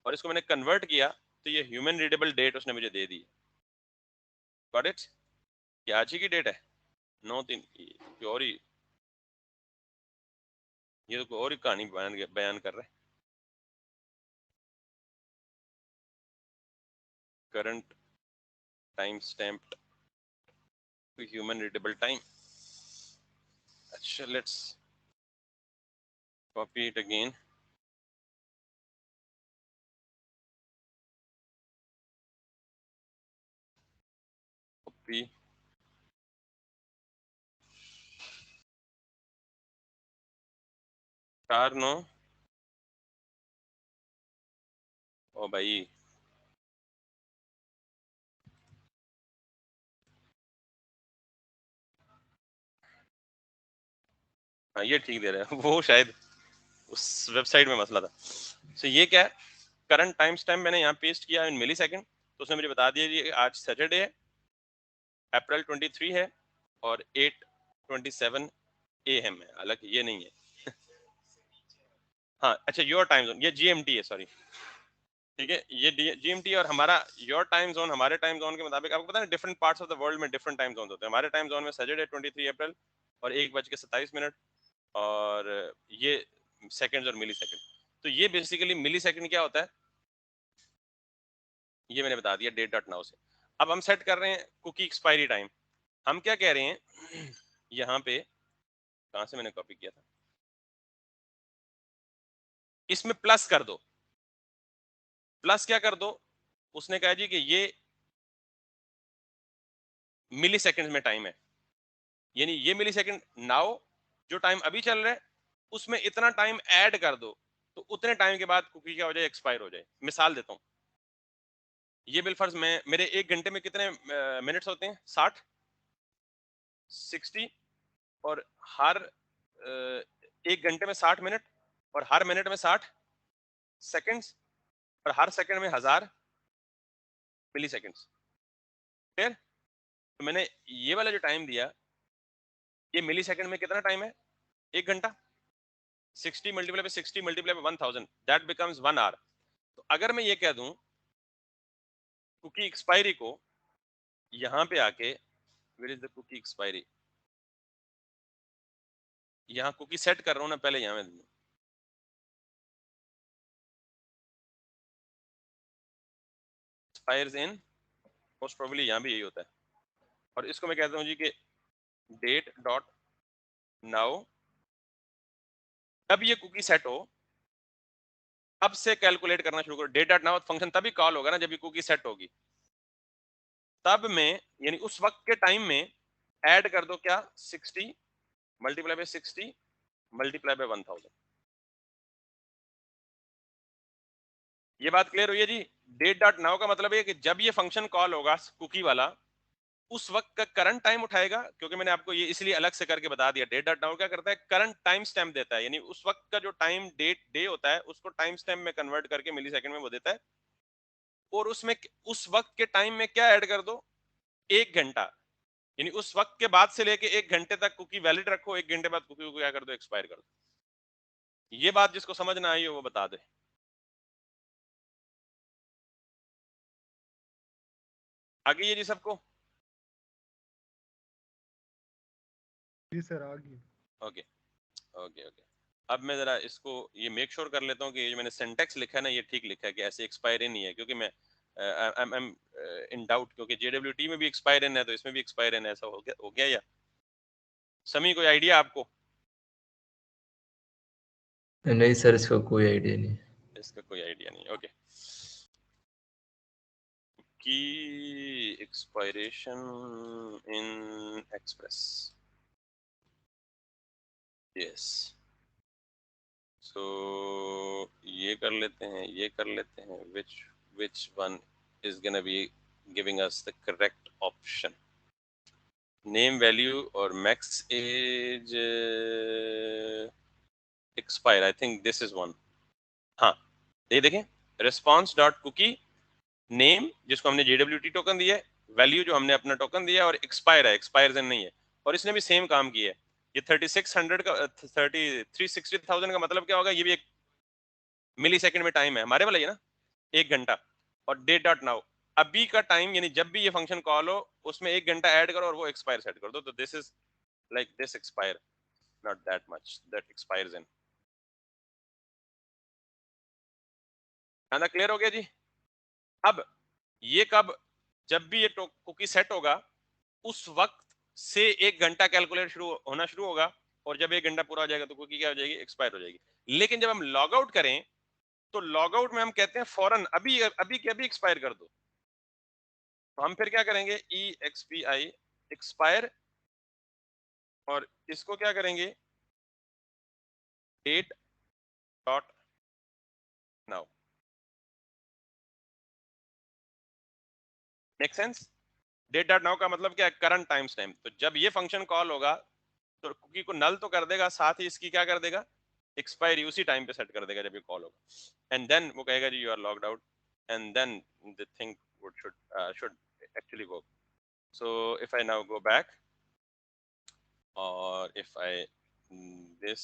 और इसको मैंने कन्वर्ट किया तो ये ह्यूमन रीडेबल डेट उसने मुझे दे दी। Got it? ये आज ही की डेट है 9/3, और ही ये तो और ही कहानी बयान कर रहा है। Current time stamped human readable time. अच्छा, let's copy it again. Copy, चार 9, ओ भाई हाँ ये ठीक दे रहा है, वो शायद उस वेबसाइट में मसला था। सो ये क्या है, करंट टाइम स्टैम्प मैंने यहाँ पेस्ट किया इन मिली सेकेंड, तो उसने मुझे बता दिया जी आज सैटरडे है, अप्रैल 23 है और 8:27 AM है, हालांकि ये नहीं है हाँ अच्छा, योर टाइम जोन, ये GMT है, सॉरी, ठीक है, ये GMT और हमारा योर टाइम जोन, हमारे टाइम जोन के मुताबिक आपको पता है different parts of the world में डिफरेंट टाइम जोन होते हैं। हमारे टाइम जोन में सैटरडे 23 अप्रैल और 1:27 और ये सेकंड्स और मिली सेकंड। तो ये बेसिकली मिली सेकंड क्या होता है ये मैंने बता दिया डेट डॉट नाउ से। अब हम सेट कर रहे हैं कुकी एक्सपायरी टाइम। हम क्या कह रहे हैं यहाँ पे, कहां से मैंने कॉपी किया था, इसमें प्लस कर दो। प्लस क्या कर दो, उसने कहा जी कि ये मिली सेकंड में टाइम है, यानी ये मिली सेकंड नाउ जो टाइम अभी चल रहा है उसमें इतना टाइम ऐड कर दो तो उतने टाइम के बाद कुकी क्या हो जाए, एक्सपायर हो जाए। मिसाल देता हूँ, ये बिलफर्ज में मेरे 1 घंटे में कितने मिनट्स होते हैं, 60 और हर 1 घंटे में 60 मिनट और हर मिनट में 60 सेकंड्स और हर सेकंड में 1000 मिली सेकंड्स। फिर तो मैंने ये वाला जो टाइम दिया, ये मिली सेकंड में कितना टाइम है, 1 घंटा, 60 multiply by 60 multiply by 1000, that becomes 1 hour. तो अगर मैं ये कह दूं कुकी एक्सपायरी को यहां पे आके, where is the cookie expiry, यहां कुकी सेट कर रहा हूं ना, पहले यहां में एक्सपायर्स इन, मोस्ट प्रोबेबली यहां भी यही होता है, और इसको मैं कहता हूं जी कि डेट डॉट नाउ। तब ये कुकी सेट हो, अब से कैलकुलेट करना शुरू करो। डेट डॉट नाउ फंक्शन तभी कॉल होगा ना जब ये कुकी सेट होगी, तब में यानी उस वक्त के टाइम में ऐड कर दो क्या, 60 मल्टीप्लाई बाय 60 मल्टीप्लाई बाय 1000। ये बात क्लियर हुई है जी? डेट डॉट नाउ का मतलब है कि जब ये फंक्शन कॉल होगा कुकी वाला, उस वक्त का करंट टाइम उठाएगा, क्योंकि मैंने आपको ये इसलिए अलग से करके बता दिया। डेट डॉट नाउ क्या करता है, करंट टाइम स्टैम्प देता है, यानी उस वक्त का जो टाइम डेट डे होता है उसको टाइम स्टैम्प में कन्वर्ट करके मिली सेकंड में वो देता है, और उसमें उस वक्त के टाइम में क्या ऐड कर दो, 1 घंटा, यानी उस वक्त के बाद से लेके 1 घंटे तक कुकी वैलिड रखो, 1 घंटे बाद कुकी को क्या कर दो, एक्सपायर कर दो। ये बात जिसको समझ ना आई हो वो बता दे। आगे ये जी सबको? जी सर आ गई। Okay okay okay. अब मैं जरा इसको ये मेक श्योर कर लेता हूँ कि ये जो मैंने सिंटेक्स लिखा है ना ये ठीक लिखा है, कि ऐसे एक्सपायर इन नहीं है, क्योंकि मैं आई एम इन डाउट, क्योंकि JWT में भी एक्सपायर इन है तो इसमें भी एक्सपायर इन है, ऐसा हो गया या समी कोई आइडिया आपको? नहीं सर, इसका कोई आइडिया नहीं। इसका कोई आइडिया नहीं, ओके। की expiration Inn Express, yes. So ये कर लेते हैं, ये कर लेते हैं, which one is gonna be giving us the correct option? Name value और max age expire, I think this is one. हाँ ये देखें, रिस्पॉन्स डॉट कुकी नेम जिसको हमने JWT टोकन दिया है, वैल्यू जो हमने अपना टोकन दिया और एक्सपायर है, एक्सपायर नहीं है। और इसने भी सेम काम किया है। ये 3600 का 360,000 का मतलब क्या होगा, ये भी एक मिली सेकेंड में टाइम है हमारे वाला, ये ना 1 घंटा। और डेट डॉट नाउ, अभी का टाइम, यानी जब भी ये फंक्शन कॉल हो उसमें 1 घंटा ऐड करो और वो एक्सपायर सेट कर दो। तो this is like this expire, not that much that expires in. Clear हो गया जी? अब ये कब, जब भी ये कुकी सेट होगा उस वक्त से 1 घंटा कैलकुलेट होना शुरू होगा, और जब 1 घंटा पूरा हो जाएगा तो कुकी क्या हो जाएगी, एक्सपायर हो जाएगी। लेकिन जब हम लॉग आउट करें तो लॉग आउट में हम कहते हैं फौरन अभी अभी के अभी एक्सपायर कर दो। तो हम फिर क्या करेंगे, EXPI एक्सपायर, और इसको क्या करेंगे, date dot now. Make sense? Date dot now का मतलब क्या है, करंट टाइम स्टैम्प। तो जब ये फंक्शन कॉल होगा तो कुकी को नल तो कर देगा, साथ ही इसकी क्या कर देगा, एक्सपायरी उसी टाइम पे सेट कर देगा जब ये कॉल होगा। एंड देन वो कहेगा जी you are logged out, and then the thing should actually work. So if I now go back, और if I this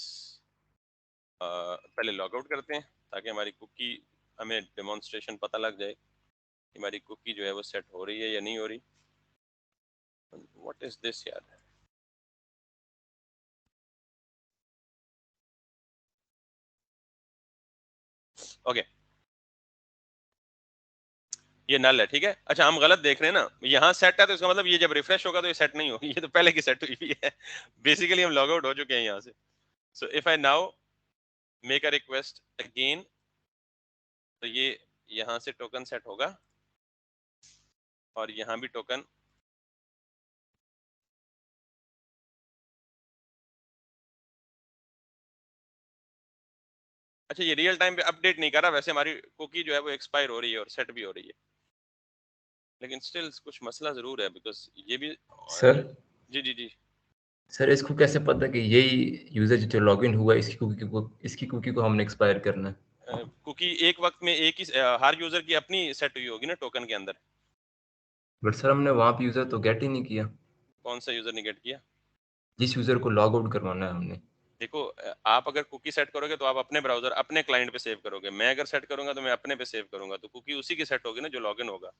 पहले लॉग आउट करते हैं ताकि हमारी कुकी, हमें डेमोन्स्ट्रेशन पता लग जाए कि हमारी कुकी जो है वो सेट हो रही है या नहीं हो रही। व्हाट इज दिस यार, ओके ये नल है, ठीक है। अच्छा हम गलत देख रहे हैं ना, यहाँ सेट है तो इसका मतलब ये जब रिफ्रेश होगा तो ये सेट नहीं होगी, ये तो पहले की सेट हुई हुई है। बेसिकली हम लॉग आउट हो चुके हैं यहाँ से। So if I now make a request again, तो ये यहाँ से टोकन सेट होगा और यहाँ भी टोकन। अच्छा ये रियल टाइम पे अपडेट नहीं कर रहा, वैसे हमारी कुकी जो है वो एक्सपायर हो रही है और सेट भी हो रही है, लेकिन स्टिल कुछ मसला जरूर है बिकॉज ये भी। सर जी जी जी। सर इसको कैसे पता कि यही यूजर जो लॉगिन हुआ इसकी कुकी को हमने एक्सपायर करना है? कुकी एक वक्त में एक ही हर यूजर की अपनी सेट हुई होगी ना टोकन के अंदर। बट सर हमने वहाँ पे यूजर तो गेट ही नहीं किया, कौन सा यूजर ने गेट किया? जिस यूजर को लॉग आउट करवाना है हमने। देखो आप अगर कुकी सेट करोगे तो आप अपने ब्राउजर अपने क्लाइंट पे सेव करोगे, मैं अगर सेट करूंगा तो मैं अपने पे सेव करूंगा, तो कुकी उसी की सेट होगी ना जो लॉगिन होगा।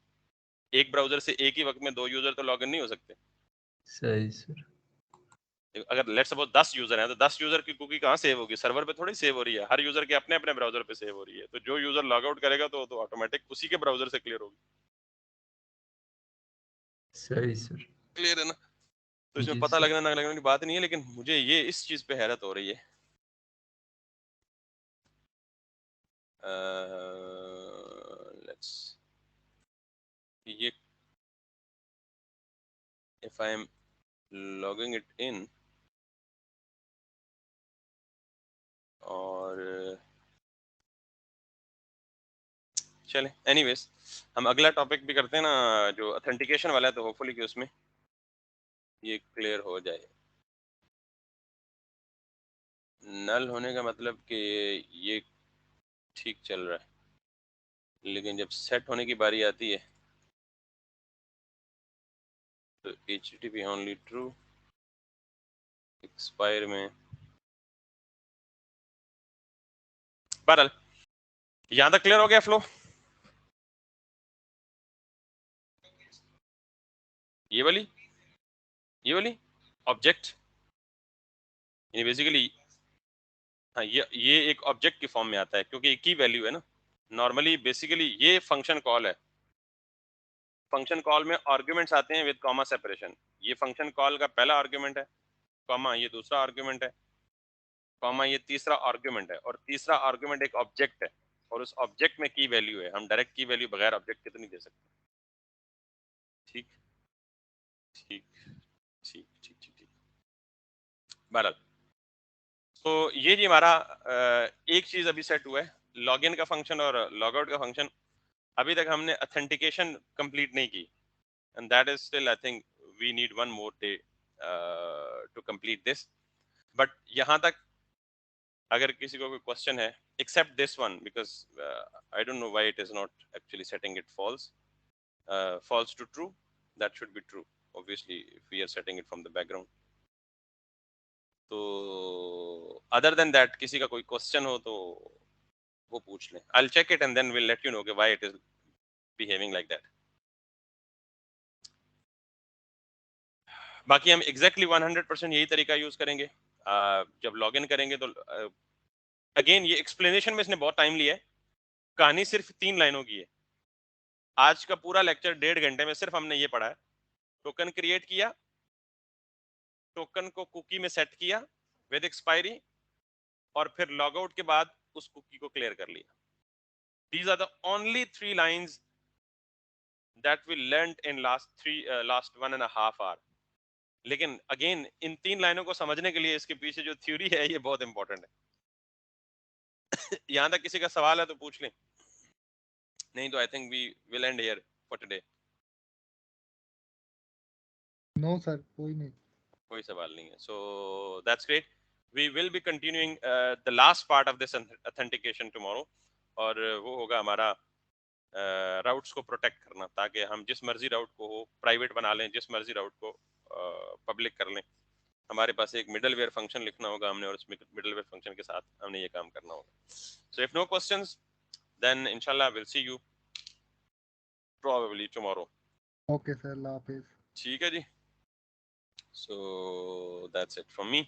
एक ब्राउजर से एक ही वक्त में 2 यूजर तो लॉगिन नहीं हो सकते। सही सर। अगर लेट्स सपोज 10 यूजर हैं तो 10 यूजर की कुकी कहाँ सेव होगी, सर्वर पे थोड़ी सेव हो रही है, हर यूजर के अपने अपने ब्राउजर पे सेव हो रही है। तो जो यूजर लॉग आउट करेगा तो ऑटोमेटिक उसी के ब्राउजर से क्लियर होगी। सही सर। क्लियर है ना? तो इसमें जी पता सर। लगना ना लगने की बात नहीं है, लेकिन मुझे ये इस चीज पे हैरत हो रही है। लेट्स ये if I am logging it in, और चले एनीवेज हम अगला टॉपिक भी करते हैं ना जो ऑथेंटिकेशन वाला है, तो होपफुली कि उसमें ये क्लियर हो जाए। नल होने का मतलब कि ये ठीक चल रहा है, लेकिन जब सेट होने की बारी आती है तो HTTP ओनली ट्रू, एक्सपायर में। बहरहाल यहाँ तक क्लियर हो गया फ्लो। ये वाली ऑब्जेक्ट, ये बेसिकली, हाँ ये एक ऑब्जेक्ट की फॉर्म में आता है क्योंकि एक ही वैल्यू है ना। नॉर्मली बेसिकली ये फंक्शन कॉल है, फंक्शन कॉल में आर्ग्यूमेंट्स आते हैं विद कॉमा सेपरेशन। ये फंक्शन कॉल का पहला आर्ग्यूमेंट है, कॉमा ये दूसरा आर्ग्यूमेंट है, कॉमा ये तीसरा आर्ग्यूमेंट है, और तीसरा आर्ग्यूमेंट एक ऑब्जेक्ट है, और उस ऑब्जेक्ट में की वैल्यू है। हम डायरेक्ट की वैल्यू बगैर ऑब्जेक्ट के तो नहीं दे सकते। ठीक ठीक ठीक ठीक ठीक ठीक। बहरहाल तो ये जी हमारा एक चीज अभी सेट हुआ है, लॉगिन का फंक्शन और लॉग आउट का फंक्शन। अभी तक हमने ऑथेंटिकेशन कंप्लीट नहीं की, and that is still I think we need one more day to complete this. But यहाँ तक अगर किसी को कोई क्वेश्चन है, except this one because I don't know why it is not actually setting it false to true. that should be true obviously if we are setting it from the background. तो other than that किसी का कोई question हो तो वो पूछ लें. I'll check it and then we'll let you know why it is behaving like that. बाकी हम exactly 100% यही तरीका यूज करेंगे. जब लॉगिन करेंगे तो अगेन ये एक्सप्लेनेशन में इसने बहुत टाइम लिया है. कहानी सिर्फ 3 लाइनों की है. आज का पूरा लेक्चर 1.5 घंटे में सिर्फ हमने ये पढ़ा है. टोकन क्रिएट किया, टोकन को कुकी में सेट किया विद एक्सपायरी, और फिर लॉग आउट के बाद उस कुकी को क्लियर कर लिया. These are the only 3 lines that we learned in last 1.5 hour. लेकिन अगेन इन 3 लाइनों को समझने के लिए इसके पीछे जो थ्योरी है ये बहुत इंपॉर्टेंट है. यहां तक किसी का सवाल है तो पूछ लें, नहीं तो I think we will end here for today. No sir, कोई सवाल नहीं है. So that's great. We will be continuing the last part of this authentication tomorrow, और वो होगा हमारा राउट्स को प्रोटेक्ट करना, ताकि हम जिस मर्जी राउट को हो प्राइवेट बना लें, जिस मर्जी राउट को पब्लिक कर लें. हमारे पास एक मिडलवेयर फंक्शन लिखना होगा हमने, और उस मिडलवेयर फंक्शन के साथ हमने ये काम करना होगा. So if no questions then इंशाल्लाह will see you probably tomorrow. Okay sir, अल्लाह हाफिज. ठीक है जी. So that's it from me.